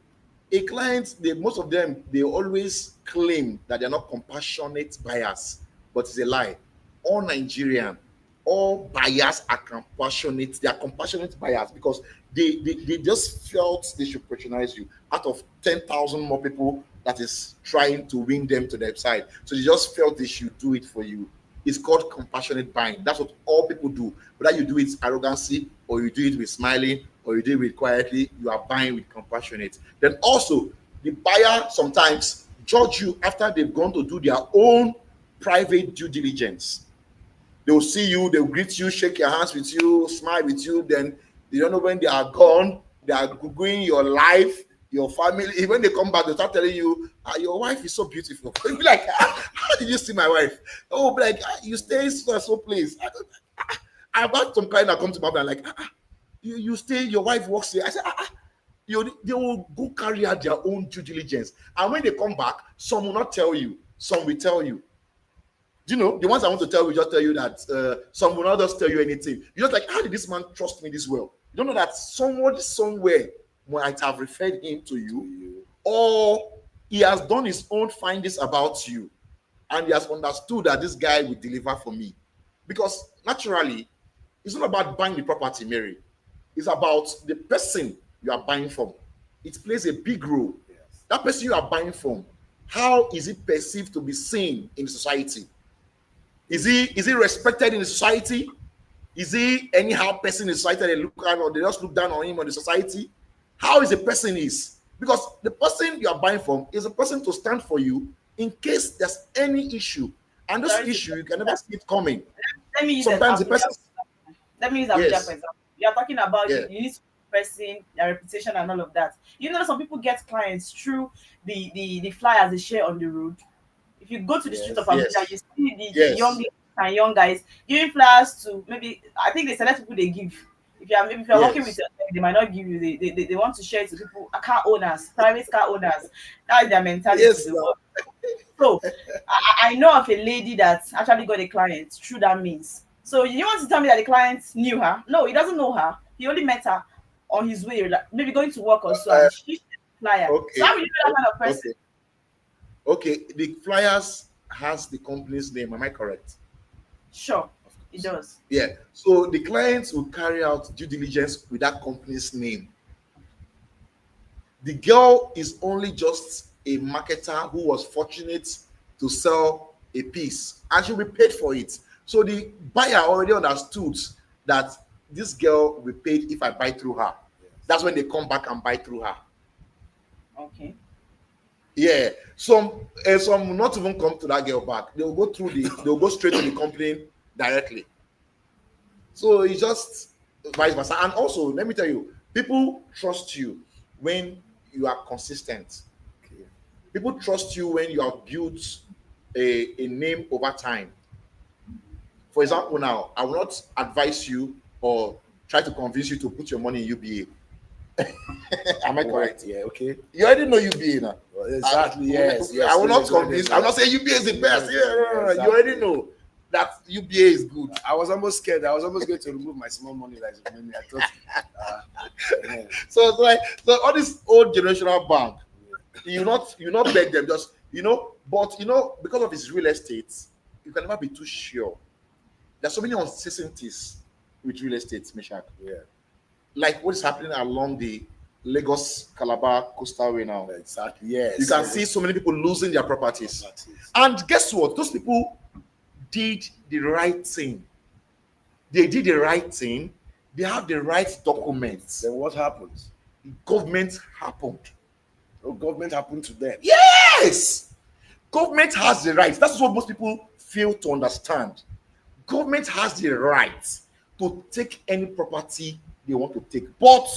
a client, most of them, they always claim that they're not compassionate buyers, but it's a lie. All Nigerian, all buyers are compassionate. They are compassionate buyers because they just felt they should patronize you out of 10,000 more people that is trying to win them to their side. So they just felt they should do it for you. It's called compassionate buying. That's what all people do. Whether you do it arrogancy, or you do it with smiling, or you do it with quietly, you are buying with compassionate. Then also, the buyer sometimes judge you after they've gone to do their own private due diligence. They will see you, they will greet you, shake your hands with you, smile with you. Then they don't know when they are gone. They are googling your life, your family. When they come back, they start telling you, your wife is so beautiful. You'll be like, how did you see my wife? Oh, but like, you stay so place. I've got some client that come to my house and like, you stay, your wife works here. I said, they will go carry out their own due diligence. And when they come back, some will not tell you, some will tell you. Do you know, the ones I want to tell you just tell you that some will not just tell you anything. You're just like, how did this man trust me this well? You don't know that someone somewhere might have referred him to you, or he has done his own findings about you, and he has understood that this guy will deliver for me. Because naturally, it's not about buying the property, Mary. It's about the person you are buying from. It plays a big role. Yes. That person you are buying from, how is it perceived to be seen in society? Is he respected in the society? Is he anyhow person in society they look at, or they just look down on him on the society? How is the person is? Because the person you are buying from is a person to stand for you in case there's any issue. And this issue, you can never see it coming. Let me use sometimes the person. Let me use Abuja, for example. You are talking about you need to person, their reputation, and all of that. You know, some people get clients through the flyers they share on the road. If you go to the street of Abuja, you see the young guys giving flyers to, maybe, I think they select people they give. If you're working with them, they might not give you. They want to share it to people, car owners, private car owners. That's their mentality. Yes, so I know of a lady that actually got a client through that means. So you want to tell me that the client knew her? No, he doesn't know her. He only met her on his way, like maybe going to work or so. And she flyer. Okay. So how do you know that kind of person? Okay, the flyers has the company's name. Am I correct? Sure, it does. Yeah. So the clients will carry out due diligence with that company's name. The girl is only just a marketer who was fortunate to sell a piece, and she'll be paid for it. So the buyer already understood that this girl will be paid if I buy through her. That's when they come back and buy through her. Okay. Yeah, some will not even come to that girl back. They'll go straight to the company directly. So it's just vice versa. And also, let me tell you, people trust you when you are consistent. Okay. People trust you when you have built a name over time. For example, now I will not advise you or try to convince you to put your money in UBA. Am I correct? Yeah, okay. You already know UBA now. Well, exactly, yes. I will not convince. I'm not saying UBA is the best. Yeah, no. Exactly. You already know that UBA is good. I was almost scared. I was almost going to remove my small money like money. I thought. Yeah. So it's like all this old generational bank, you not beg them, just but because of his real estate, you can never be too sure. There's so many uncertainties with real estate, Meshach. Yeah. Like what is happening along the Lagos Calabar coastal way now. Exactly. Yes. You can see so many people losing their properties. And guess what? Those people did the right thing. They did the right thing. They have the right documents. Then what happens? Government happened. Oh, government happened to them. Yes! Government has the right. That's what most people fail to understand. Government has the right to take any property they want to take, but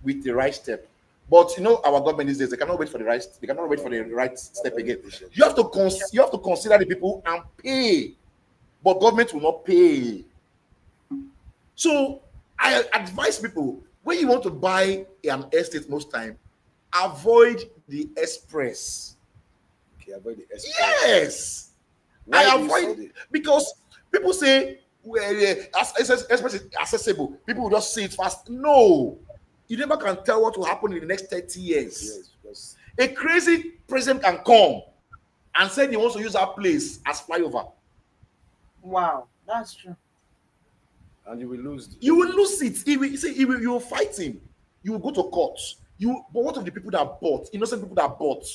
with the right step. But our government these days, they cannot wait for the right step again. You have to consider the people and pay, but government will not pay. So I advise people, when you want to buy an estate, most time avoid the express. Okay, avoid the express. Yes. Why I do you avoid say it because people say, well, express is accessible. People will just see it fast. No, you never can tell what will happen in the next 30 years. Yes, because A crazy president can come and say he wants to use our place as flyover. Wow, that's true. and you will lose. You will lose it. You will fight him. You will go to court. But what of the people that bought? Innocent people that bought.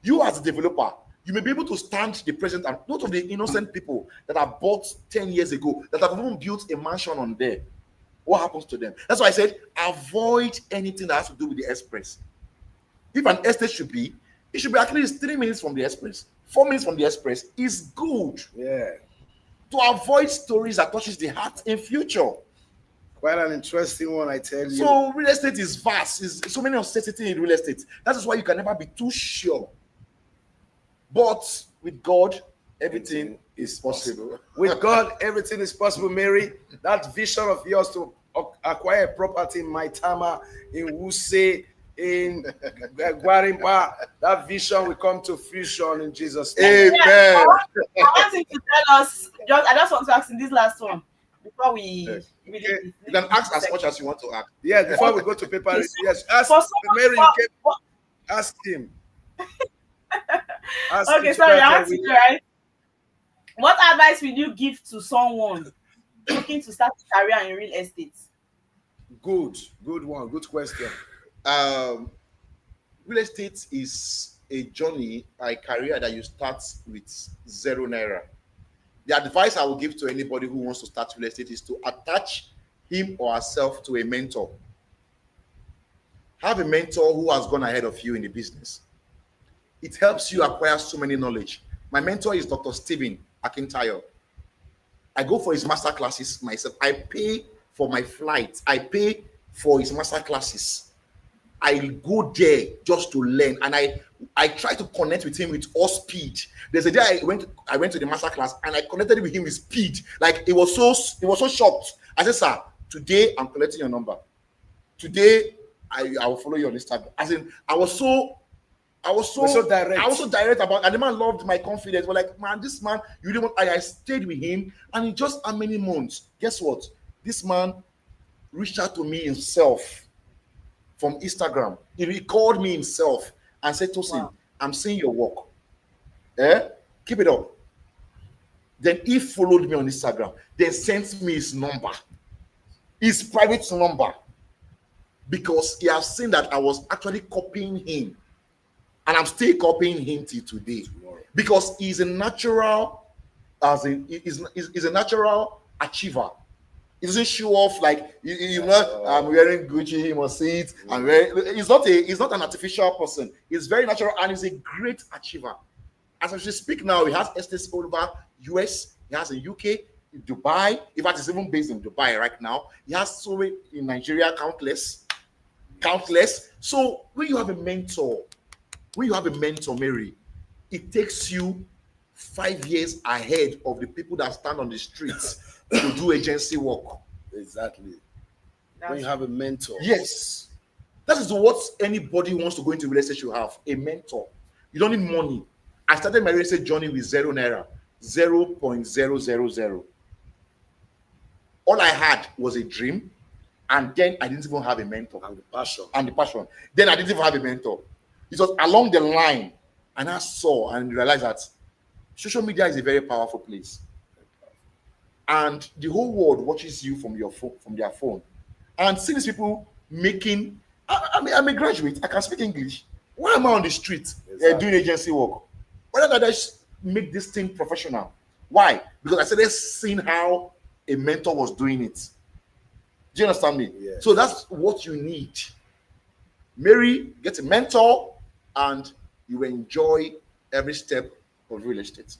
You as a developer, you may be able to stand the president and not of the innocent people that have bought 10 years ago, that have even built a mansion on there. What happens to them? That's why I said avoid anything that has to do with the express. If an estate should be, it should be at least 3 minutes from the express. 4 minutes from the express is good. Yeah. To avoid stories that touches the heart in future. Quite an interesting one, I tell you. So real estate is vast. There's so many uncertainty in real estate. That is why you can never be too sure. But with God, everything is possible. With God, everything is possible, Mary. That vision of yours to acquire a property in Maitama, in Wuse, in Gwarimpa, that vision will come to fruition in Jesus' name. Amen. I want him to tell us. I just want to ask in this last one before we. You can ask as much as you want to ask. Yeah, before we go to paper, yes, ask Mary. Ask him. Okay, sorry, I asked you, right? What advice will you give to someone looking to start a career in real estate? Good one. Good question. Real estate is a journey, a career that you start with 0 naira. The advice I will give to anybody who wants to start real estate is to attach him or herself to a mentor. Have a mentor who has gone ahead of you in the business. It helps you acquire so many knowledge. My mentor is Dr. Stephen Akintayo. I go for his master classes myself. I pay for my flight. I pay for his master classes. I go there just to learn, and I try to connect with him with all speed. There's a day I went to the master class and I connected with him with speed. Like it was so shocked. I said, sir, today I'm collecting your number. Today I will follow you on Instagram. As in, I was so direct. I was so direct about, and the man loved my confidence. We're like, man, this man, you didn't want. I stayed with him, and in just how many months? Guess what? This man reached out to me himself from Instagram. He called me himself and said, Tosin, wow, I'm seeing your work. Keep it up. Then he followed me on Instagram. Then sent me his number, his private number, because he has seen that I was actually copying him. And I'm still copying him till today, because he's a natural, he's a natural achiever. He doesn't show off like you know. I'm wearing Gucci. He must see it. I'm wearing. He's not an artificial person. He's very natural and he's a great achiever. As we speak now, he has estates all over US. He has in UK, in Dubai. In fact, he's even based in Dubai right now. He has so many in Nigeria, countless. So when you have a mentor, Mary, it takes you 5 years ahead of the people that stand on the streets to do agency work. Exactly. When you have a mentor. Yes. That is what anybody who wants to go into real estate should have. A mentor. You don't need money. I started my real estate journey with 0 naira. 0.000. All I had was a dream. And then I didn't even have a mentor. And the passion. Then I didn't even have a mentor. It was along the line. And I saw and realized that social media is a very powerful place. And the whole world watches you from your phone, from their phone. And see these people making, I'm a graduate, I can speak English. Why am I on the street doing agency work? Why don't I just make this thing professional? Why? Because I started seeing how a mentor was doing it. Do you understand me? Yes. So that's what you need. Mary, get a mentor and you enjoy every step of real estate.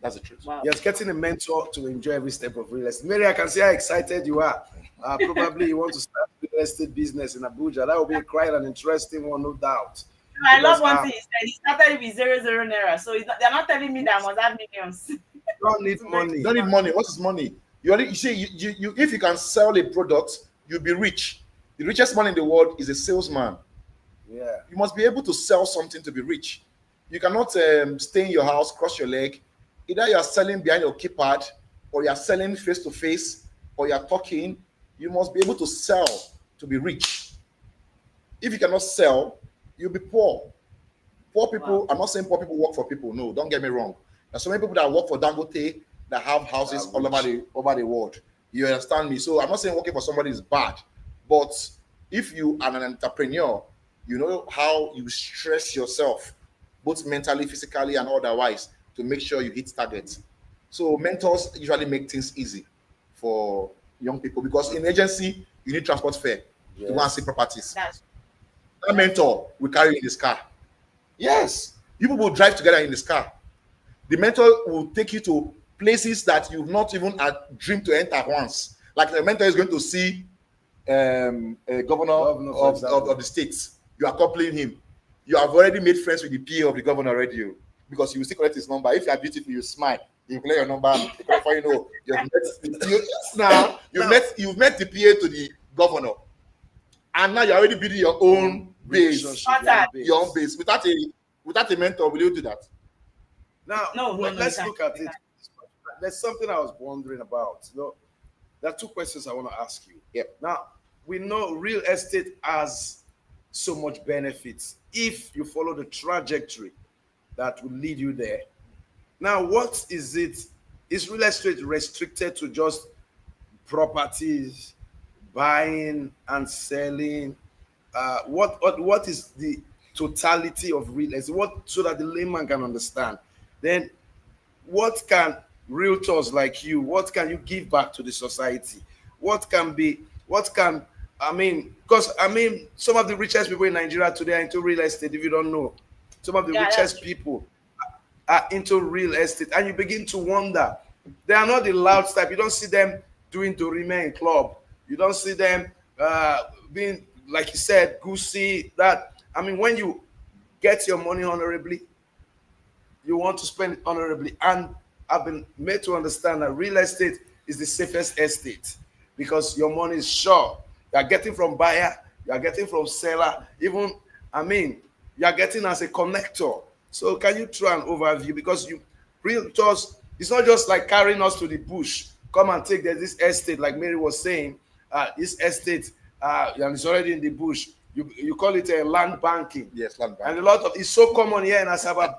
That's the truth. Wow. Yes, getting a mentor to enjoy every step of real estate. Mary, I can see how excited you are. Probably you want to start real estate business in Abuja. That will be quite an interesting one, no doubt. I love one thing he said. He started with 0 naira. So they're not telling me that I must have millions. Don't need money. Don't need money. What is money? You see, you if you can sell a product, you'll be rich. The richest man in the world is a salesman. Yeah. You must be able to sell something to be rich. You cannot stay in your house, cross your leg. Either you are selling behind your keypad, or you are selling face to face, or you are talking. You must be able to sell to be rich. If you cannot sell, you'll be poor. Poor people, I'm not saying poor people work for people. No, don't get me wrong. There's so many people that work for Dangote that have houses all over the world. You understand me? So I'm not saying working for somebody is bad, but if you are an entrepreneur, you know how you stress yourself, both mentally, physically, and otherwise, to make sure you hit targets. So mentors usually make things easy for young people because in agency, you need transport fare to go and see properties. That mentor will carry you in his car. Yes, you people will drive together in this car. The mentor will take you to places that you've not even dreamed to enter once. Like the mentor is going to see a governor of the states. You are coupling him. You have already made friends with the PA of the governor already because you will still collect his number. If you are beautiful, you smile. You play your number. Before you know, you've met the PA to the governor, and now you're already building your own base. Your own base without a mentor. Will you do that? Now, let's look at it. There's something I was wondering about. You know, there are two questions I want to ask you. Yeah. Now, we know real estate has so much benefits if you follow the trajectory that will lead you there. Now, what is it? Is real estate restricted to just properties, buying and selling? What is the totality of real estate? So that the layman can understand. Then, what can realtors like you? What can you give back to the society? Because some of the richest people in Nigeria today are into real estate. If you don't know, some of the richest people are into real estate, and you begin to wonder. They are not the loud type. You don't see them doing Dorime in club. You don't see them being, like you said, goosey. When you get your money honorably, you want to spend it honorably. And I've been made to understand that real estate is the safest estate because your money is sure. You are getting from buyer, you are getting from seller, you are getting as a connector. So can you try an overview? Because realtors, it's not just like carrying us to the bush. Come and take this estate, like Mary was saying, this estate, and it's already in the bush. You call it a land banking. Yes, land banking. And a lot of it's so common here in Asaba,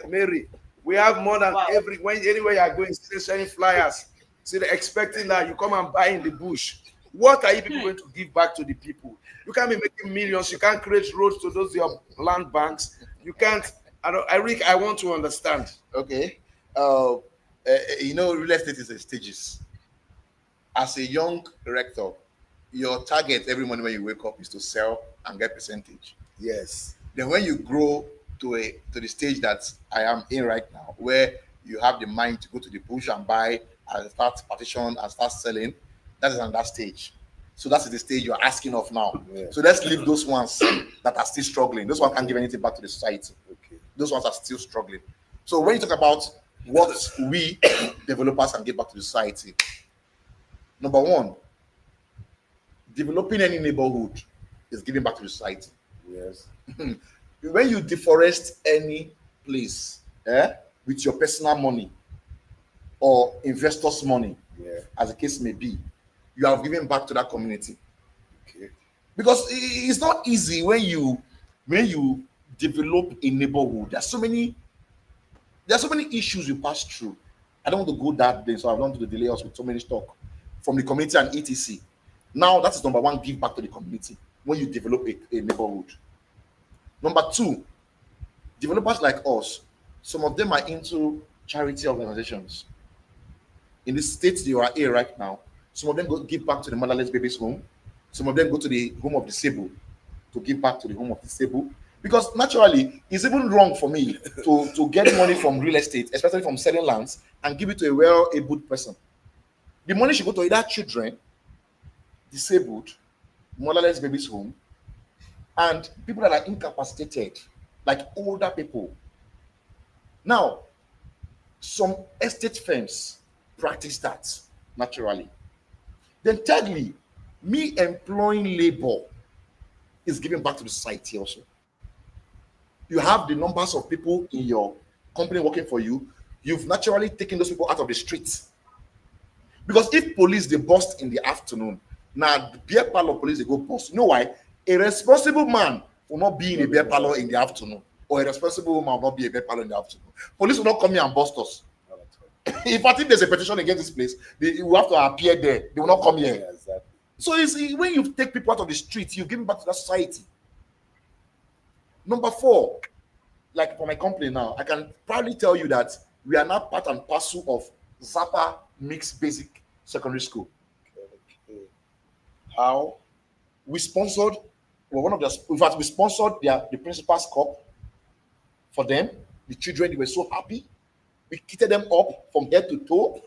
Mary. We have more than anywhere you are going, still selling flyers. So they're expecting that you come and buy in the bush. What are you people going to give back to the people? You can't be making millions. You can't create roads to those your land banks. You can't. I want to understand. Okay. Real estate is in stages. as a young rector, your target every morning when you wake up is to sell and get percentage. Yes. Then when you grow to the stage that I am in right now, where you have the mind to go to the bush and buy and start partition and start selling, that is another stage. So that's the stage you're asking of now. Yeah. So let's leave those ones that are still struggling. Those ones can't give anything back to the society. Okay. Those ones are still struggling. So when you talk about what we developers can give back to the society, number one, developing any neighborhood is giving back to the society. Yes. When you deforest any place with your personal money or investors' money, Yeah. as the case may be, you are giving back to that community. Okay. Because it's not easy when you develop a neighborhood. There are so many issues you pass through. I don't want to go that day, so I don't want to delay us with so many talk from the community and etc. Now that is number one, give back to the community when you develop a neighborhood. Number two, developers like us, some of them are into charity organizations. In the state you are in right now, some of them go give back to the motherless babies home. Some of them go to the home of disabled to give back to the home of disabled. Because naturally, it's even wrong for me to get money from real estate, especially from selling lands, and give it to a well-able person. The money should go to either children, disabled, motherless babies home, and people that are incapacitated, like older people. Now, some estate firms practice that naturally. Then thirdly, me employing labor is giving back to the society also. You have the numbers of people in your company working for you. You've naturally taken those people out of the streets. Because if police they bust in the afternoon, now the beer parlor police they go bust. You know why? A responsible man will not be in a beer parlor in the afternoon, or a responsible woman will not be in a beer parlor in the afternoon. Police will not come here and bust us. In fact, if there's a petition against this place, they will have to appear there. They will not come here. Yeah, exactly. So you see, when you take people out of the streets, you give them back to the society. Number four, like for my company now, I can proudly tell you that we are now part and parcel of Zappa Mixed Basic Secondary School. Okay. How? We sponsored, well, in fact, we sponsored the principal's cup for them. The children, they were so happy. We kitted them up from head to toe.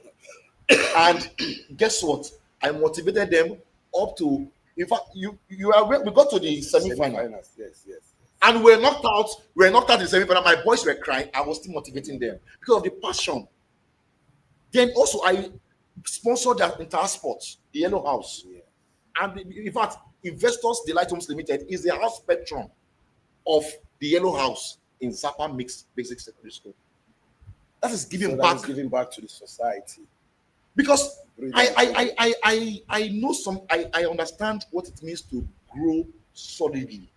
And guess what? I motivated them up to, in fact, we got to the semi-final. Semi-finals, yes. And we're knocked out. We're knocked out in the semi-final. My boys were crying. I was still motivating them because of the passion. Then also, I sponsored the entire sports, the Yellow House. Yeah. And in fact, Investors Delight Homes Limited is the house patron of the Yellow House in Zappa Mixed Basic Secondary School. That is giving So back. that is giving back to the society. Because Really. I know I understand what it means to grow solidly.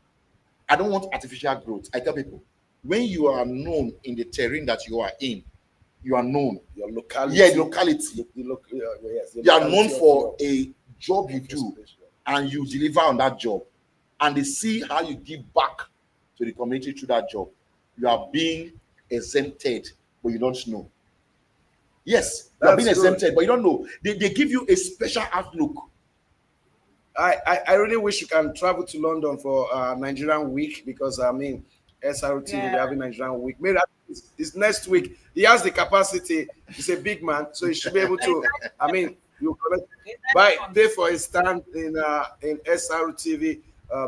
I don't want artificial growth. I tell people, when you are known in the terrain that you are in, you are known. Your locality. Yeah, locality. Yes, You are known for a job you do, and you deliver on that job, and they see how you give back to the community through that job. You are being exempted, but you don't know. Yes, you are being exempted, but you don't know. They give you a special outlook. I really wish you can travel to London for Nigerian week, because I mean SRT will be having Nigerian week. Maybe this next week. He has the capacity. He's a big man, so he should be able to. I mean, you pay for a stand in SRTV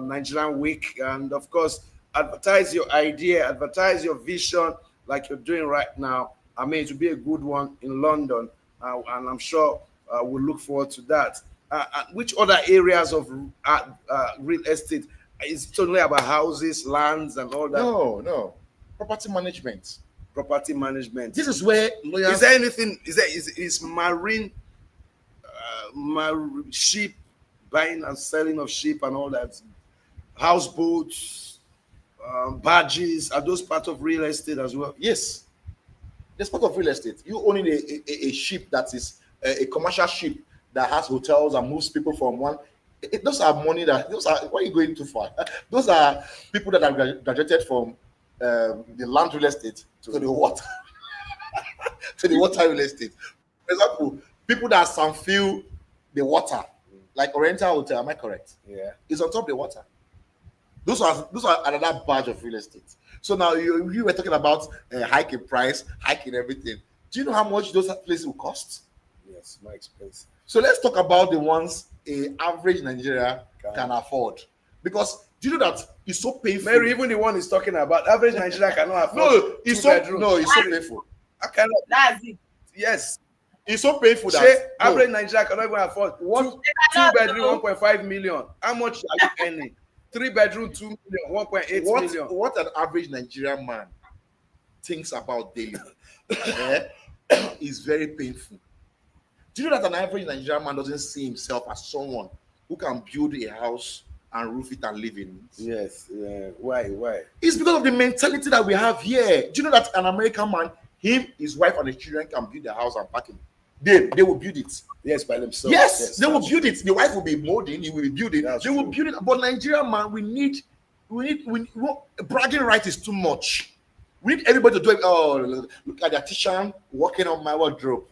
Nigerian week, and of course advertise your idea, advertise your vision like you're doing right now. I mean, it will be a good one in London, and I'm sure we'll look forward to that. Which other areas of real estate? Is it only about houses, lands, and all that? No. Property management. Property management. This is where lawyers. Is there anything? Is marine ship, buying and selling of ship and all that? Houseboats, barges, are those part of real estate as well? Yes. That's part of real estate. You owning a ship that is a commercial ship that has hotels and moves people from one. Those are money why are you going too far? Those are people that are graduated from the land real estate to the water, to the water real estate. For example, people that are Sanfield the water, like Oriental Hotel. Am I correct? Yeah. It's on top of the water. Those are another badge of real estate. So now you were talking about hiking price, hiking everything. Do you know how much those places will cost? Yes, more expensive. So let's talk about the ones a average Nigeria can afford. Because do you know that it's so painful? Mary, even the one he's talking about, average Nigeria cannot afford. No, it's so painful. I cannot. That's it. Yes. It's so painful that average Nigeria cannot even afford two bedroom, 1.5 million. How much are you earning? 3 bedroom, 2 million, 1.8 million. What an average Nigerian man thinks about daily is very painful. Do you know that an average Nigerian man doesn't see himself as someone who can build a house and roof it and live in it? Yes. Why? It's because of the mentality that we have here. Do you know that an American man, him, his wife, and his children can build a house and pack it? They will build it. Yes, by themselves. Yes, they will build it. The wife will be molding, he will build it. That's they will build it. But Nigerian man, we need bragging right is too much. We need everybody to do it. Oh, look at the artisan working on my wardrobe.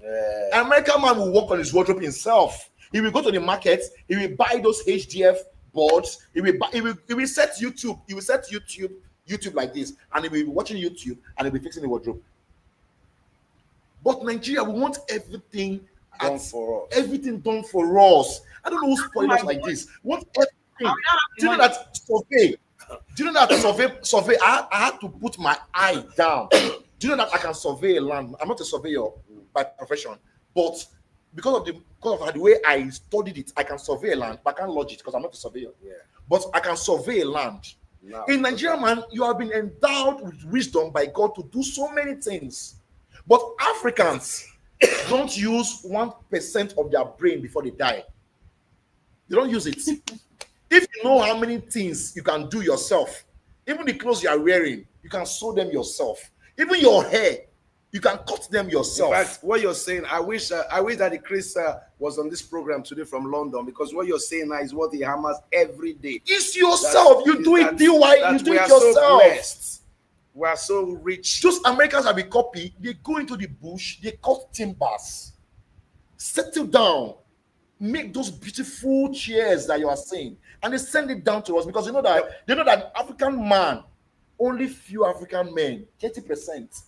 An American man will work on his wardrobe himself. He will go to the market. He will buy those HDF boards. He will set YouTube. He will set YouTube like this, and he will be watching YouTube, and he'll be fixing the wardrobe. But Nigeria, we want everything done for us. Everything done for us. I don't know who spoiled us like this. We want everything. Do you know that survey? Do you know that survey? I had to put my eye down. Do you know that I can survey a land? I'm not a surveyor by profession, but because of the way I studied it, I can survey a land, but I can't lodge it because I'm not a surveyor. Yeah. But I can survey a land. No, in Nigeria, man, you have been endowed with wisdom by God to do so many things. But Africans don't use 1% of their brain before they die. They don't use it. If you know how many things you can do yourself, even the clothes you are wearing, you can sew them yourself. Even your hair, you can cut them yourself. In fact, what you're saying, I wish that Chris was on this program today from London, because what you're saying now is what he hammers every day. It's yourself. You do it yourself. So blessed. We are so rich. Those Americans have a copy. They go into the bush, they cut timbers, settle down, make those beautiful chairs that you are seeing, and they send it down to us because they know that African man, only few African men, 30%,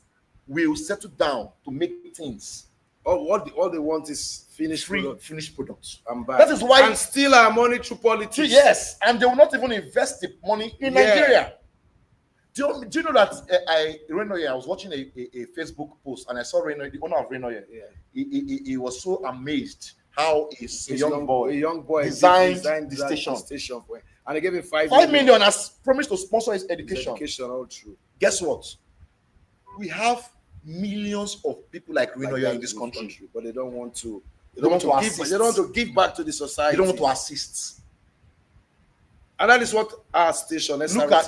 will settle down to make things. All they want is finished products. That is why and steal our money through politics. Yes, and they will not even invest the money in Nigeria. Do you know that Renoye, I was watching a Facebook post and I saw Renoye, the owner of Renoye. Yeah. He was so amazed how a young boy designed the station for him. And they gave him 5 million as promised to sponsor his education. All true. Guess what? We have millions of people like Renoye in this country, but they don't want to. They don't want to give back to the society. They don't want to assist. And that is what our station. Look at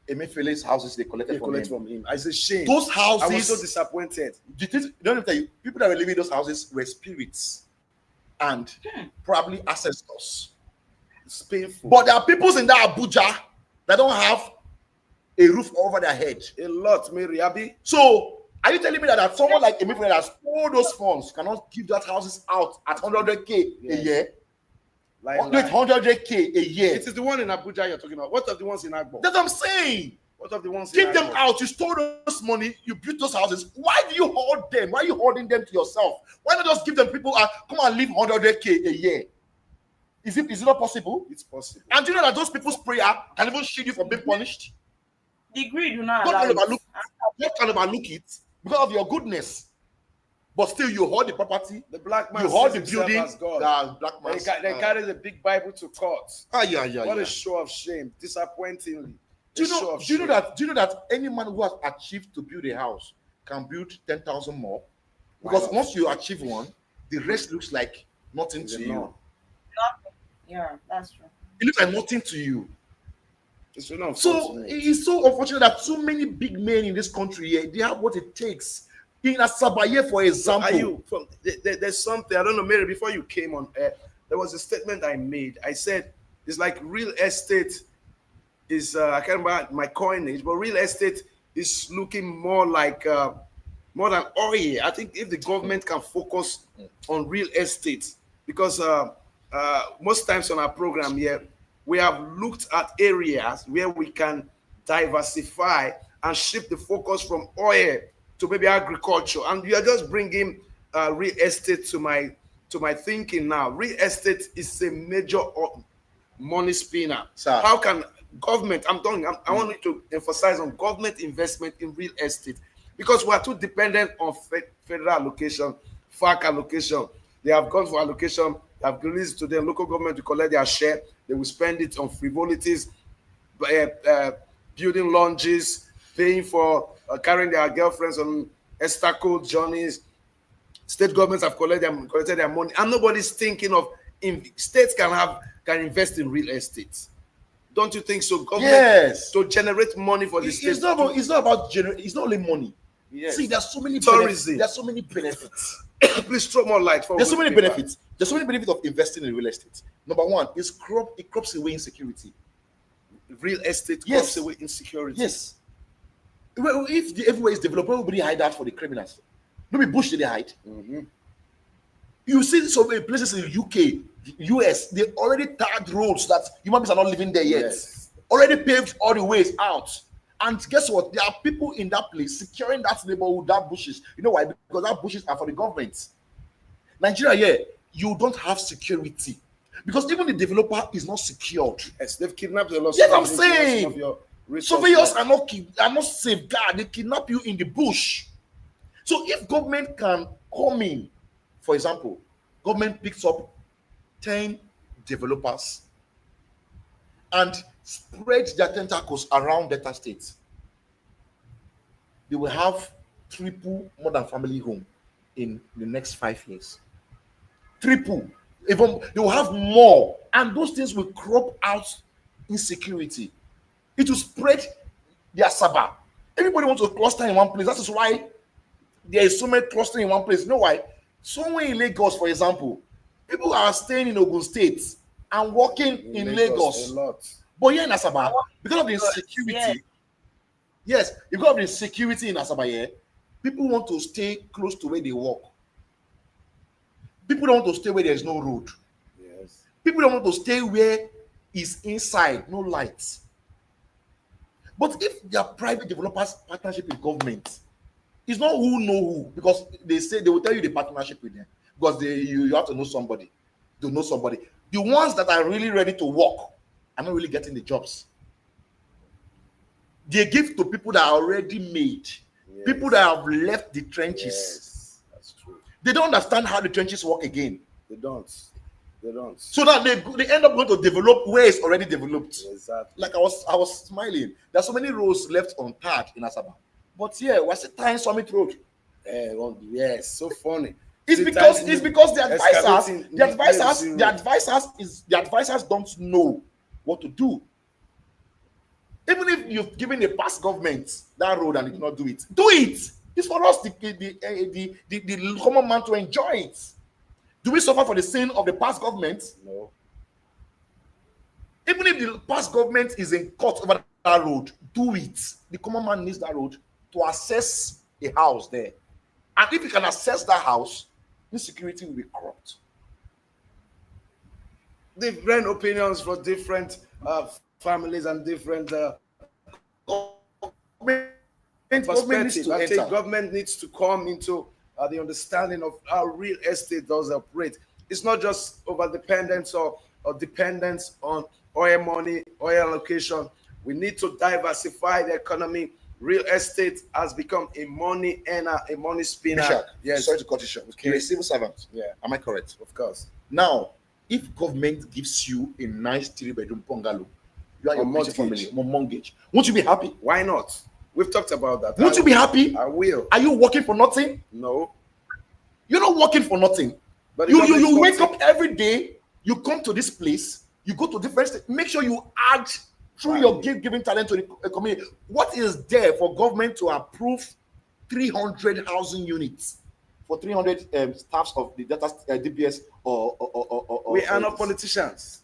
Emefiele's houses they collected from him. It's a shame. Those houses. I was so disappointed. Don't even tell you, people that were living in those houses were spirits and probably ancestors. It's painful. But there are people in that Abuja that don't have a roof over their head. A lot, Mary Abi. So are you telling me that someone like Emefiele that has all those funds cannot give that houses out at 100K a year? Like 100K a year. It is the one in Abuja you're talking about. What of the ones in Agbo? That's what I'm saying. What of the ones in Agbo? Give them out. You stole those money. You built those houses. Why do you hold them? Why are you holding them to yourself? Why not just give them people come and live 100K a year? Is it not possible? It's possible. And do you know that those people's prayer can even shield you from being punished? The greed do not allow it. God can overlook it because of your goodness. But still, you hold the property. The black man, you hold the building. Black man, they carry the big Bible to court. What a show of shame! Disappointingly. Do you know that any man who has achieved to build a house can build 10,000 more? Because once you achieve one, the rest looks like nothing to you. Nothing. Yeah, that's true. It looks like nothing to you. So it's so unfortunate that so many big men in this country, they have what it takes. In Asabaye, for example, there's something, I don't know, Mary, before you came on air, there was a statement I made. I said, it's like real estate is, I can't remember my coinage, but real estate is looking more like more than oil. I think if the government can focus on real estate, because most times on our program here, we have looked at areas where we can diversify and shift the focus from oil to maybe agriculture. And you are just bringing real estate to my thinking now. Real estate is a major money spinner. Sir. How can government, I want you to emphasize on government investment in real estate, because we are too dependent on federal allocation, FAC allocation. They have gone for allocation, they have released to them, local government to collect their share, they will spend it on frivolities, building lounges, paying for carrying their girlfriends on escort journeys. State governments have collected their money, and nobody's thinking of states can invest in real estate. Don't you think so? Government, Yes. to generate money for the state. It's not about it's not only money. Yes. See, there's so many Tourism. There's so many benefits. Please throw more light. There's so many benefits. There's so many benefits of investing in real estate. Number one, it crops away insecurity. Real estate Yes. crops away insecurity. Yes. Well, if everywhere is developed, everybody hide out for the criminals. Maybe Bush did they hide. You see so many places in the UK, US, they already tarred roads that human beings are not living there yet. Yes. Already paved all the ways out. And guess what? There are people in that place securing that neighborhood, that bushes. You know why? Because that bushes are for the government. Nigeria, yeah, you don't have security. Because even the developer is not secured. Yes, they've kidnapped a lot. Yes, I'm saying. Of your Surveyors are not safeguarded. They kidnap you in the bush. So if government can come in, for example, government picks up 10 developers and spread their tentacles around Delta State, they will have triple modern family home in the next 5 years. Triple. Even they will have more, and those things will crop out insecurity. It will spread their sabah. Everybody wants to cluster in one place. That is why there is so many clustering in one place. You know why? Somewhere in Lagos, for example, people are staying in Ogun State and working in Lagos. A lot. But here in Asaba, because of the insecurity, yes, because of the insecurity in Asaba here, people want to stay close to where they work. People don't want to stay where there is no road. Yes. People don't want to stay where is inside, no lights. But if there are private developers partnership with government, it's not who know who, because they say they will tell you the partnership with them, because you have to know somebody to know somebody. The ones that are really ready to work are not really getting the jobs. They give to people that are already made, people that have left the trenches. Yes, that's true. They don't understand how the trenches work again. They don't. So that they end up going to develop where it's already developed. Exactly. Like I was smiling. There's so many roads left untarred in Asaba. But yeah, what's the time Summit Road? Yes, so funny. It's because the advisors don't know what to do. Even if you've given a past government that road and they did not do it, do it. It's for us, the common man, to enjoy it. Do we suffer for the sin of the past government? No. Even if the past government is in court over that road, do it. The common man needs that road to access a house there. And if you can access that house, insecurity will be cropped. Different opinions for different families and different perspectives. I think government needs to come into the understanding of how real estate does operate. It's not just over dependence or dependence on oil money, oil allocation. We need to diversify the economy. Real estate has become a money earner, a money spinner. Bishop, yes. Sorry to cut you short. Okay. You're a civil servant. Yeah. Am I correct? Of course. Now, if government gives you a nice 3-bedroom bungalow, you are your mortgage. family, mortgage, won't you be happy? Why not? We've talked about that. Won't you be happy? I will. Are you working for nothing? No. You're not working for nothing. But you wake up every day, you come to this place, you go to different states, make sure you add through your giving talent to the community. What is there for government to approve 300 housing units for 300 staffs of the data DPS or we are not politicians.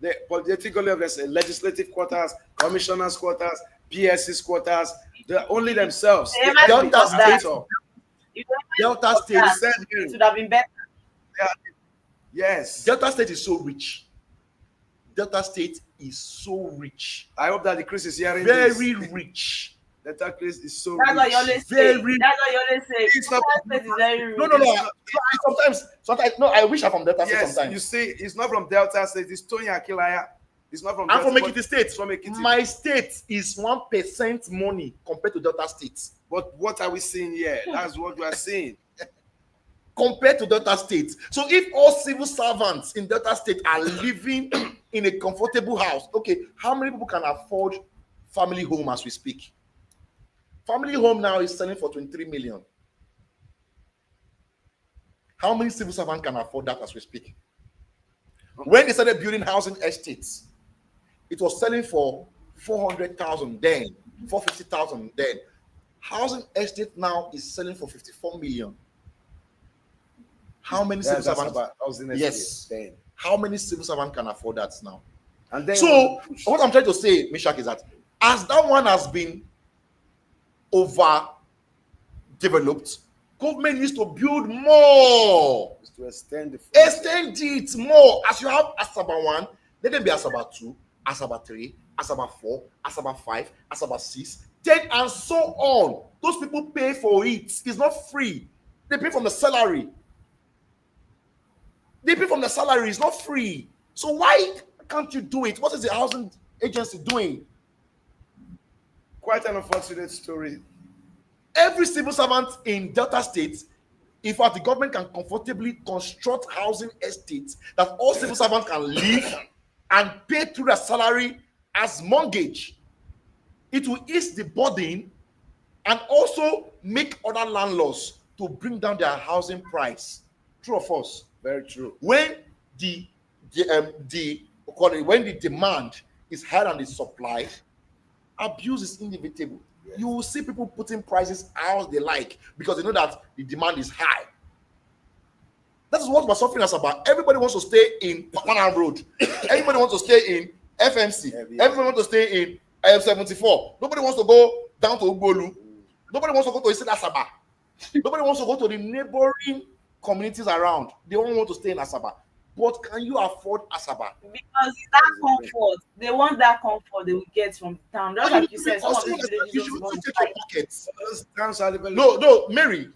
The political levels, legislative quarters, commissioners quarters, PSCs quarters, they're only themselves. They You don't Delta know State, that. It would have been better. Yes. Delta State is so rich. Delta State is so rich. I hope that the Chris is hearing Very this. rich. Delta Chris is so That's rich. what you always say. Very- That's what you always say. It's not- Delta State is very rich. No, sometimes, no, I wish I'm from Delta State Yes, sometimes. you see, it's not from Delta State. It's Tony Akilaya. It's not from I'm from Delta, Ekiti State. it's from Ekiti. My state is 1% money compared to Delta State. But what are we seeing here? That's what we are seeing. Compared to Delta State. So if all civil servants in Delta State are living in a comfortable house, okay, how many people can afford family home as we speak? Family home now is selling for 23 million. How many civil servants can afford that as we speak? When they started building housing estates, it was selling for 400,000 then, 450,000 then. Housing estate now is selling for 54 million. How many civil That's servants? about housing Yes. estate then. How many civil servants can afford that now? And then So what I'm trying to say, Mishak, is that as that one has been overdeveloped, government needs to build more. is to extend the Extend it more. As you have Asaba 1, let them be Asaba 2, Asaba 3, Asaba 4, Asaba 5, Asaba 6, 10, and so on. Those people pay for it. It's not free. They pay from the salary. They pay from the salary. It's not free. So why can't you do it? What is the housing agency doing? Quite an unfortunate story. Every civil servant in Delta State, in fact, the government can comfortably construct housing estates that all civil servants can live and pay through their salary as mortgage. It will ease the burden and also make other landlords to bring down their housing price. True or false? Very true. When the demand is higher than the supply, abuse is inevitable. Yes. You will see people putting prices how they like because they know that the demand is high. That is what we're suffering as about. Everybody wants to stay in Papanan Road. Everybody wants to stay in FMC. Yeah. Everybody wants to stay in IF74. Nobody wants to go down to Ugbolu. Nobody wants to go to Isi Asaba. Nobody wants to go to the neighboring communities around. They all want to stay in Asaba. But can you afford Asaba? Because it's that comfort. They want that comfort they will get from town. Just like you said, some of You these villages should don't also want check to your pockets. Those towns are developing. No, Mary,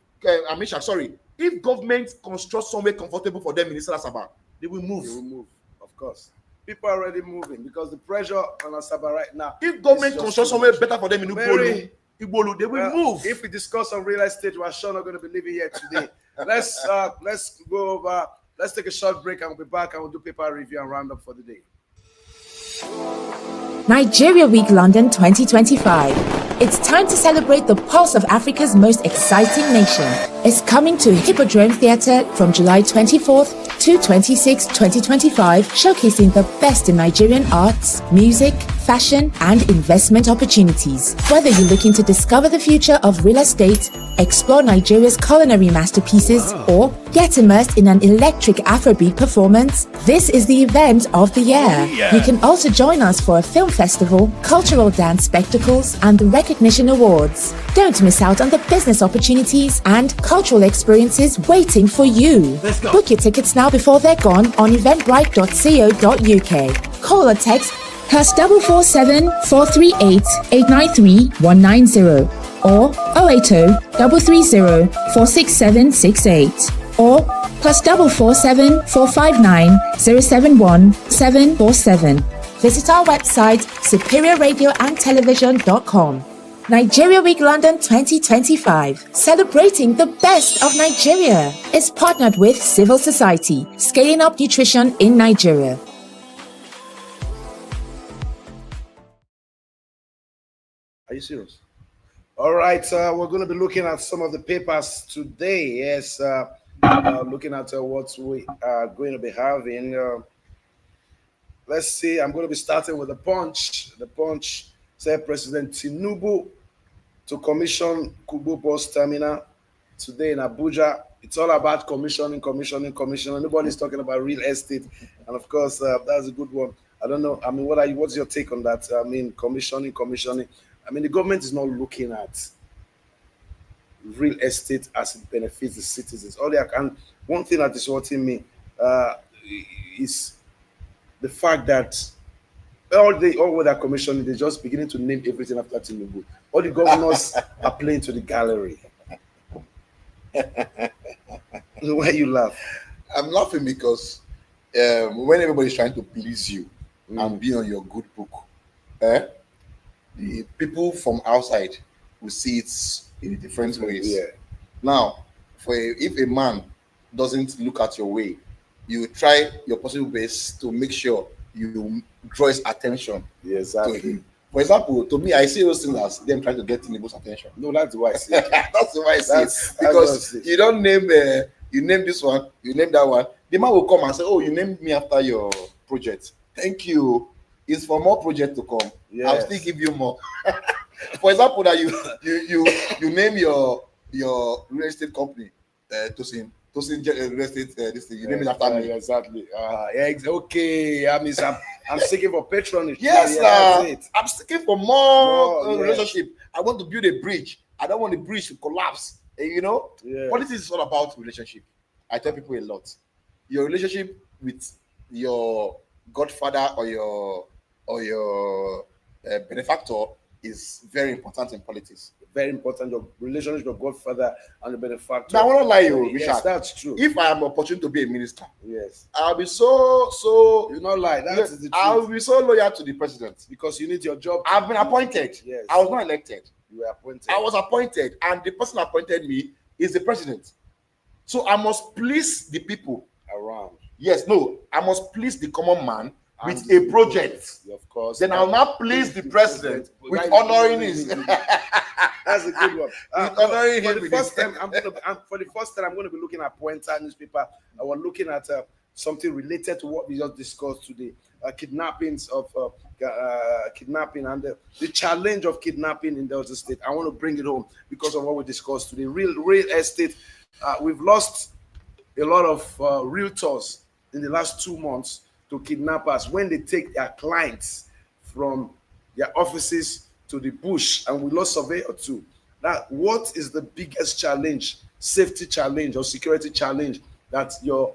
Amisha, sorry. If government constructs somewhere comfortable for them in Eastern Asaba, they will move. They will move, of course. People are already moving because the pressure on Asaba right now. If government is just constructs too somewhere much. better for them in Mary, Igbolu, they will Well, move. If we discuss on real estate, we're sure not going to be living here today. Let's go over. Let's take a short break and we'll be back and we'll do paper review and round up for the day. Nigeria Week London 2025. It's time to celebrate the pulse of Africa's most exciting nation. It's coming to Hippodrome Theatre from July 24th to 26, 2025, showcasing the best in Nigerian arts, music, fashion, and investment opportunities. Whether you're looking to discover the future of real estate, explore Nigeria's culinary masterpieces, or get immersed in an electric Afrobeat performance, this is the event of the year. You can also join us for a film festival, cultural dance spectacles, and the recognition awards. Don't miss out on the business opportunities and cultural experiences waiting for you. Book your tickets now before they're gone on eventbrite.co.uk. Call or text +447 438 893 190 or 080 330 46768 or +447 459 071 747. Visit our website superiorradioandtelevision.com. Nigeria Week London 2025, celebrating the best of Nigeria, is partnered with Civil Society, scaling up nutrition in Nigeria. Are you serious? All right, we're going to be looking at some of the papers today. Yes, looking at what we are going to be having. Let's see, I'm going to be starting with the Punch. The Punch said President Tinubu to commission Kubu Bus Terminal today in Abuja. It's all about commissioning. Nobody's talking about real estate. And of course, that's a good one. I don't know. I mean, what's your take on that? I mean, commissioning. I mean, the government is not looking at real estate as it benefits the citizens. And one thing that is hurting me is the fact that all that commission, they're just beginning to name everything after Tinubu. All the governors are playing to the gallery. Why you laugh? I'm laughing because when everybody's trying to please you and be on your good book, the people from outside will see it in different ways. Yeah. Now, if a man doesn't look at your way, you try your possible best to make sure you draw his attention Yeah, exactly. to him. For example, to me, I see those things as them trying to get Tinubu's attention. No, that's why I see it. That's the way I see That's- it. Because that's what I see. you don't name you name this one, you name that one. The man will come and say, "Oh, you named me after your project. Thank you. It's for more project to come. I'll Yes. still give you more." For example, that you name your real estate company, Tosin real estate. This thing you name it after me. Yeah, exactly. Okay. I'm seeking for patronage. Yes, that's it. I'm seeking for more More, yes. relationship. I want to build a bridge. I don't want the bridge to collapse. You know, Yes. politics is all about relationship. I tell people a lot. Your relationship with your godfather or your benefactor is very important in politics. Very important. Your relationship with Godfather and the benefactor. Now, I won't lie you, Yes, Richard. that's true. If I am opportune to be a minister, Yes. I'll be so You not lie. That is the I'll truth. be so loyal to the president. Because you need your job. I've been appointed. Yes. I was not elected. You were appointed. I was appointed, and the person appointed me is the president. So I must please the people. around. Yes, no, I must please the common man with And a project. Of course. Then I'll now please the president with honoring his. That's a good one. honoring for him the with first it. time, for the first time, I'm going to be looking at Pointer newspaper. I was looking at something related to what we just discussed today: kidnappings of kidnapping and the challenge of kidnapping in Delta State. I want to bring it home because of what we discussed today. Real estate. We've lost a lot of realtors in the last 2 months to kidnappers when they take their clients from their offices to the bush, and we lost surveyor too. That what is the biggest challenge, safety challenge or security challenge that your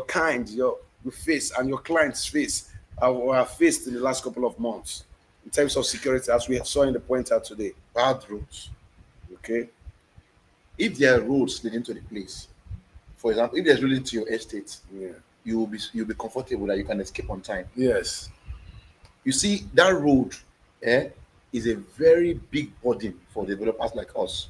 kind, you face and your clients face have faced in the last couple of months in terms of security, as we saw in the pointer today? Bad roads. Okay. If there are roads leading to the place, for example, if there's really to your estate, Yeah. you'll be comfortable that you can escape on time. Yes. You see, that road is a very big burden for developers like us.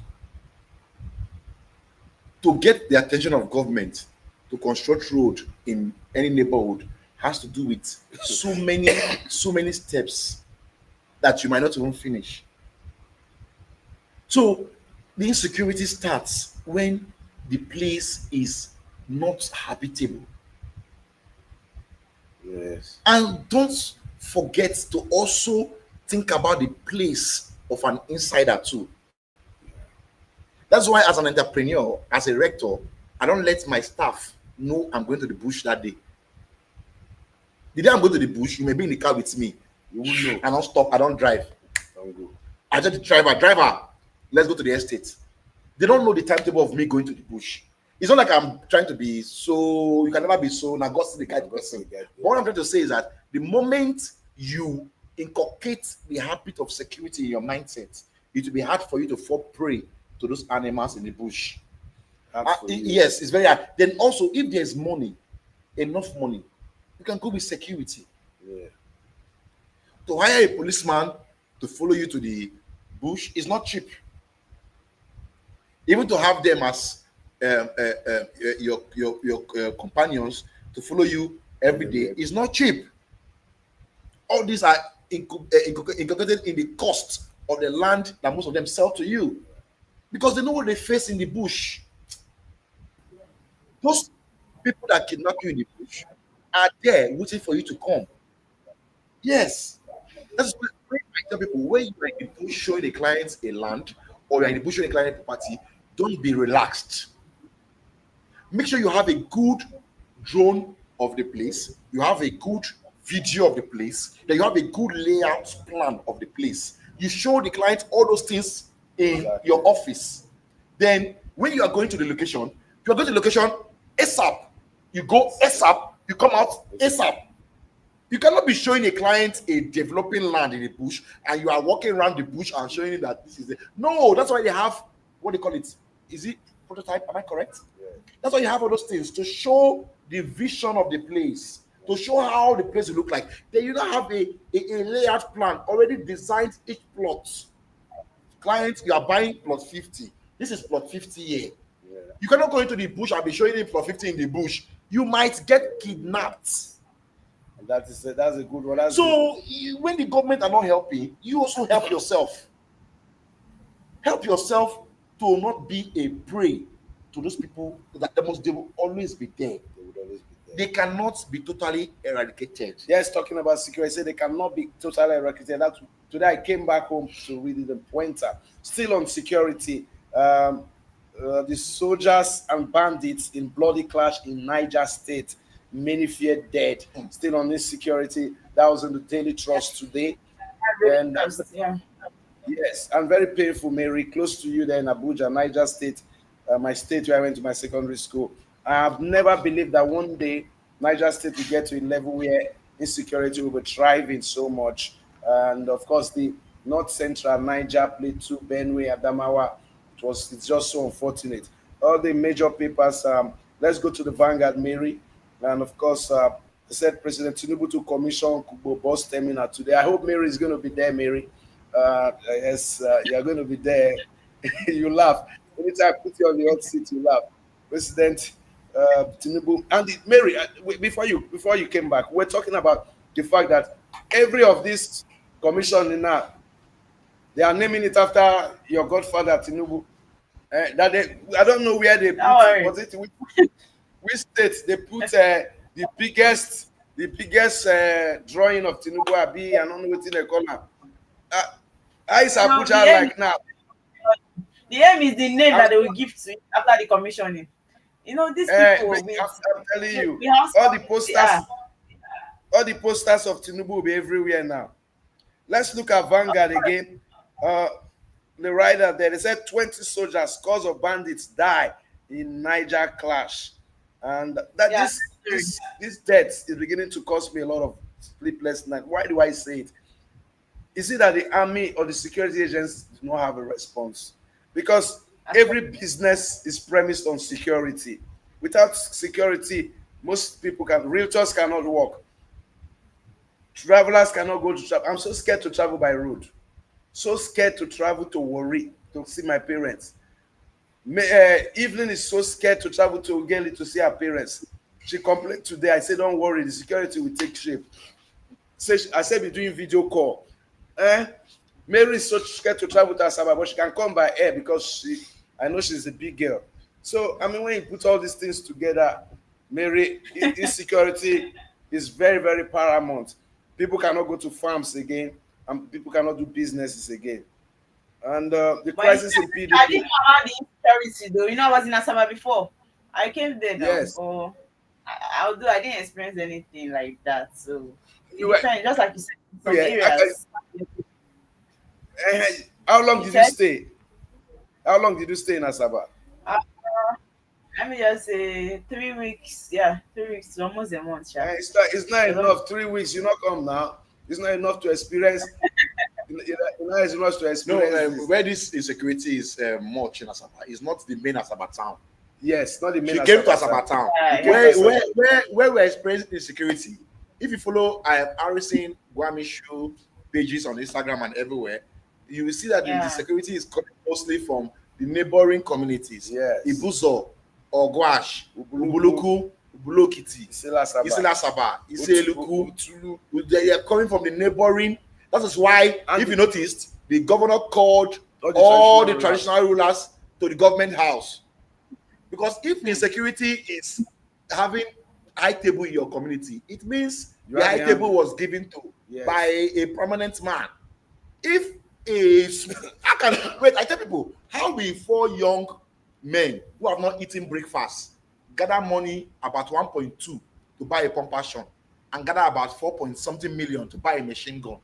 To get the attention of government to construct road in any neighborhood has to do with so many steps that you might not even finish. So the insecurity starts when the place is not habitable. Yes. And don't forget to also think about the place of an insider too. That's why, as an entrepreneur, as a rector, I don't let my staff know I'm going to the bush that day. The day I'm going to the bush, you may be in the car with me. You will know. I don't stop, I don't drive. Don't go. I tell the driver, let's go to the estate. They don't know the timetable of me going to the bush. It's not like I'm trying to be so, you can never be so, now God see the kind of person. But what I'm trying to say is that the moment you inculcate the habit of security in your mindset, it will be hard for you to fall prey to those animals in the bush. Yes, it's very hard. Then also, if there's money, enough money, you can go with security. Yeah. To hire a policeman to follow you to the bush is not cheap. Even to have them as your companions to follow you every day is not cheap. All these are incorporated in the cost of the land that most of them sell to you, because they know what they face in the bush. Those people that kidnap you in the bush are there waiting for you to come. Yes, that's why I tell people, when you're in the bush showing the clients a land, or you're in the bush showing a client a property, don't be relaxed. Make sure you have a good drone of the place, you have a good video of the place, that you have a good layout plan of the place. You show the client all those things in your office. Then when you are going to the location, you are going to the location ASAP. You go ASAP, you come out ASAP. You cannot be showing a client a developing land in the bush and you are walking around the bush and showing him that this is it. No, that's why they have what they call it. Is it prototype? Am I correct? Yeah. That's why you have all those things to show the vision of the place, to show how the place will look like. Then you don't have a layout plan already designed each plot. Clients, you are buying plot 50. This is plot 50 here. Yeah. You cannot go into the bush and be showing him plot 50 in the bush. You might get kidnapped. That's a good one. So when the government are not helping, you also help yourself. Help yourself to not be a prey to those people that they will always be there. They would always be there. They cannot be totally eradicated. Yes, talking about security, they cannot be totally eradicated. Today I came back home to read the pointer. Still on security, the soldiers and bandits in bloody clash in Niger State. Many feared dead. Still on this security. That was in the Daily Trust today. And yes, and very painful, Mary. Close to you there in Abuja, Niger State, my state where I went to my secondary school. I have never believed that one day Niger State will get to a level where insecurity will be thriving so much. And of course, the North Central Niger, Plateau, Benue, Adamawa. It's just so unfortunate. All the major papers. Let's go to the Vanguard, Mary. And of course, they said President Tinubu to commission Kubo bus terminal today. I hope Mary is going to be there, Mary. Yes, you're going to be there. You laugh. Anytime I put you on the hot seat, you laugh. President Tinubu. And Mary, before you came back, we're talking about the fact that every of these commission now, they are naming it after your godfather, Tinubu. I don't know where they put it. Was it which state they put the biggest drawing of Tinubu Abi? I don't know what they call him. How is Abuja like now? The aim is the name that they will give to it after the commissioning. You know, these people. I'm telling you, all the posters of Tinubu will be everywhere now. Let's look at Vanguard again. The writer there, they said 20 soldiers, scores of bandits die in Niger clash. And this death is beginning to cause me a lot of sleepless nights. Why do I say it? Is it that the army or the security agents do not have a response? Because every business is premised on security. Without security, most people realtors cannot work. Travelers cannot go to travel. I'm so scared to travel by road. So scared to travel to Warri to see my parents. Evelyn is so scared to travel to Ughelli to see her parents. She complained today. I said, don't worry, the security will take shape. I said, be doing video call. Mary is so scared to travel to Asaba, but she can come by air because I know she's a big girl. So, I mean, when you put all these things together, Mary, insecurity is very, very paramount. People cannot go to farms again, and people cannot do businesses again. And the crisis in PDP. I didn't know about the insecurity though. You know, I was in Asaba before. I came there now. Yes. So although I didn't experience anything like that. So just like you said, some areas. How long did you stay? How long did you stay in Asaba? Let me just say 3 weeks. Yeah, 3 weeks, almost a month. It's not enough. 3 weeks, you not come now. It's not enough to experience. It's enough to experience. No, where this insecurity is much in Asaba is not the main Asaba town. Yes, not the main. She came to Asaba town. Where we're experiencing insecurity. If you follow Harrison Guamishu pages on Instagram and everywhere, you will see that the security is coming mostly from the neighboring communities. Yes. Ibuzo, Ogwash, Ubuluku, Ubulokiti, Isilasaba, Iseluku, Tulu. They are coming from the neighboring. That is why, if you noticed, the governor called all the traditional rulers to the government house. Because if insecurity is having high table in your community, it means the high table was given to by a prominent man. If I tell people, how will 4 young men who have not eaten breakfast gather money about 1.2 to buy a pump action and gather about 4-something million to buy a machine gun?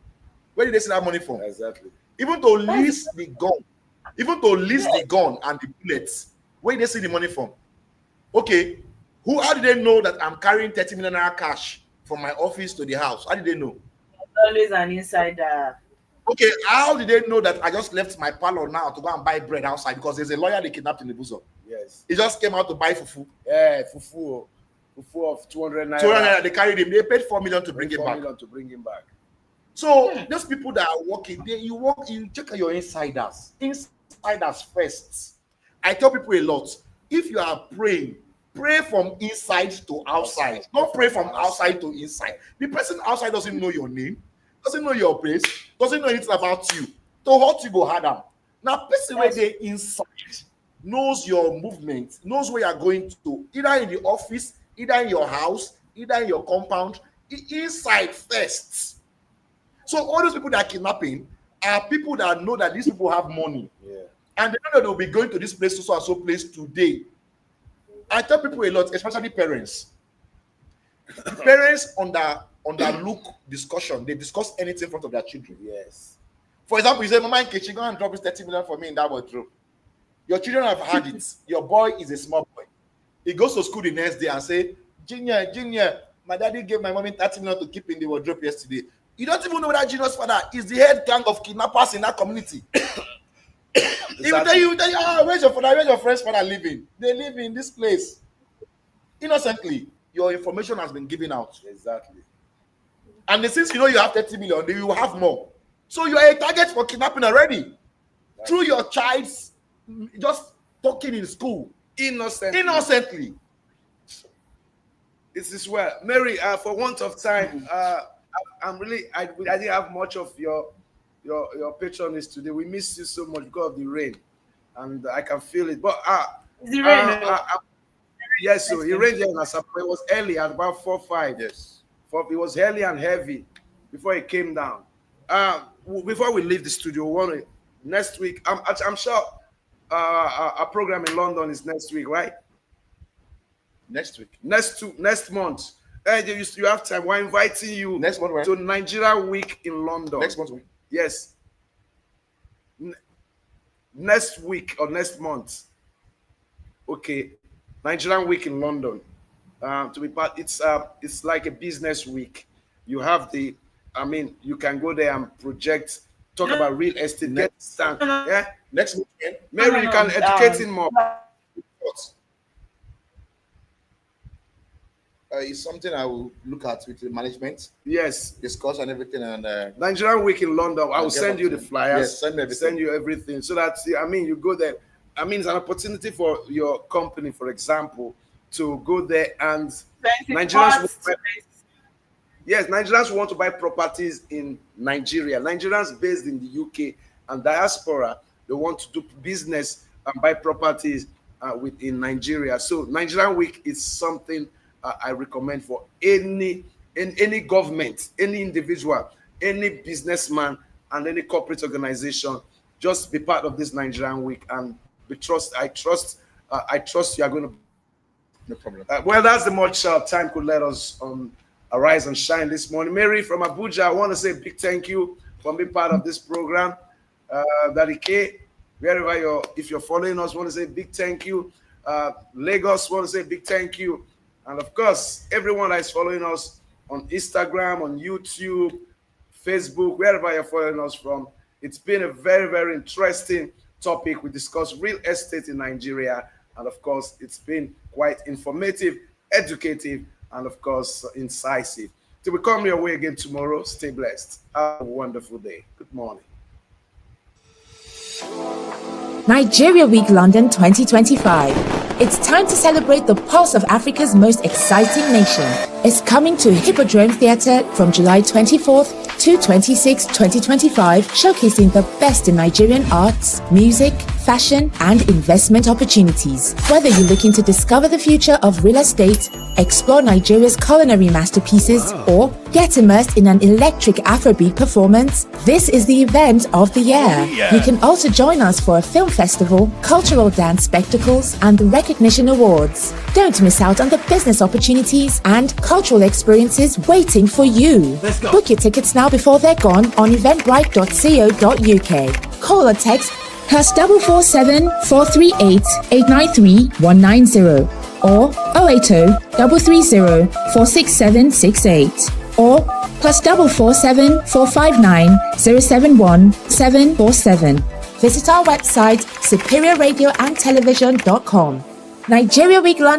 Where did they see that money from? Exactly. Even to lease the gun Even to list the gun and the bullets, where they see the money from? Okay, how did they know that I'm carrying 30 million naira cash from my office to the house? How did they know? Always an insider. Okay, how did they know that I just left my parlor now to go and buy bread outside because there's a lawyer they kidnapped in the Buzo? Yes. He just came out to buy fufu. Yeah, fufu of 200 naira. 200 naira, they carried him. They paid 4 million to bring him 4 back. million to bring him back. So those people that are working, you check out your insiders. Insiders first. I tell people a lot. If you are praying, pray from inside to outside. Don't pray from outside to inside. The person outside doesn't know your name, doesn't know your place, doesn't know anything about you. To hurt you go harder. Now, person where they inside knows your movement, knows where you're going to, either in the office, either in your house, either in your compound, inside first. So all those people that are kidnapping are people that know that these people have money. Yeah. And they know that they'll be going to this place, so and so place today. I tell people a lot, especially parents. Parents underlook discussion. They discuss anything in front of their children. Yes. For example, you say, Mama, in kitchen, go and drop this 30 million for me in that wardrobe. Your children have had it. Your boy is a small boy. He goes to school the next day and say, Junior, my daddy gave my mommy 30 million to keep in the wardrobe yesterday. You don't even know that Junior's father is the head gang of kidnappers in that community. He will tell you, where's your father? Where's your friend's father living? They live in this place. Innocently, your information has been given out. Exactly. And since you know you have 30 million, then you will have more. So you are a target for kidnapping already. Through your child's just talking in school. Innocently. This is where, Mary, for want of time, I didn't have much of your patronage today. We missed you so much because of the rain, and I can feel it. But Is the rain? yes, so it rained here in Asapa. It was early at about 4-5. Yes. It was early and heavy before it came down. Before we leave the studio, next week. I'm sure our program in London is next week, right? Next week. Next month. You have time. We're inviting you next month, right? To Nigeria Week in London. Next month. Yes. Next week or next month. Okay. Nigerian Week in London. To be part, it's like a business week. You have you can go there and project, talk about real estate, get stand. Yeah. Next week. Maybe you can educate him more. It's something I will look at with the management. Yes. Discuss and everything. And Nigerian Week in London. I will send you the flyers. Yes, send me everything. Send you everything. So that you go there. It's an opportunity for your company, for example, to go there and Nigerians want to buy properties in Nigeria. Nigerians based in the UK and diaspora, they want to do business and buy properties within Nigeria. So Nigerian Week is something I recommend for any government, any individual, any businessman, and any corporate organization. Just be part of this Nigerian Week, and I trust you are going to. No problem. Well, that's the much time could let us arise and shine this morning. Mary from Abuja, I want to say a big thank you for being part of this program. Darike, wherever if you're following us, want to say a big thank you. Lagos, want to say a big thank you. And of course, everyone that is following us on Instagram, on YouTube, Facebook, wherever you're following us from, it's been a very, very interesting topic. We discussed real estate in Nigeria. And of course, it's been quite informative, educative, and of course, incisive. Till we come your way again tomorrow, stay blessed. Have a wonderful day. Good morning. Nigeria Week London 2025. It's time to celebrate the pulse of Africa's most exciting nation. It's coming to Hippodrome Theatre from July 24th to 26, 2025, showcasing the best in Nigerian arts, music, fashion, and investment opportunities. Whether you're looking to discover the future of real estate, explore Nigeria's culinary masterpieces, or get immersed in an electric Afrobeat performance, this is the event of the year. You can also join us for a film festival, cultural dance spectacles, and the recognition awards. Don't miss out on the business opportunities and cultural experiences waiting for you. Book your tickets now before they're gone on eventbrite.co.uk. Call or text +447 438 893 190 or 080 330 46768 or +447 459 071 747. Visit our website superiorradioandtelevision.com. Nigeria Week London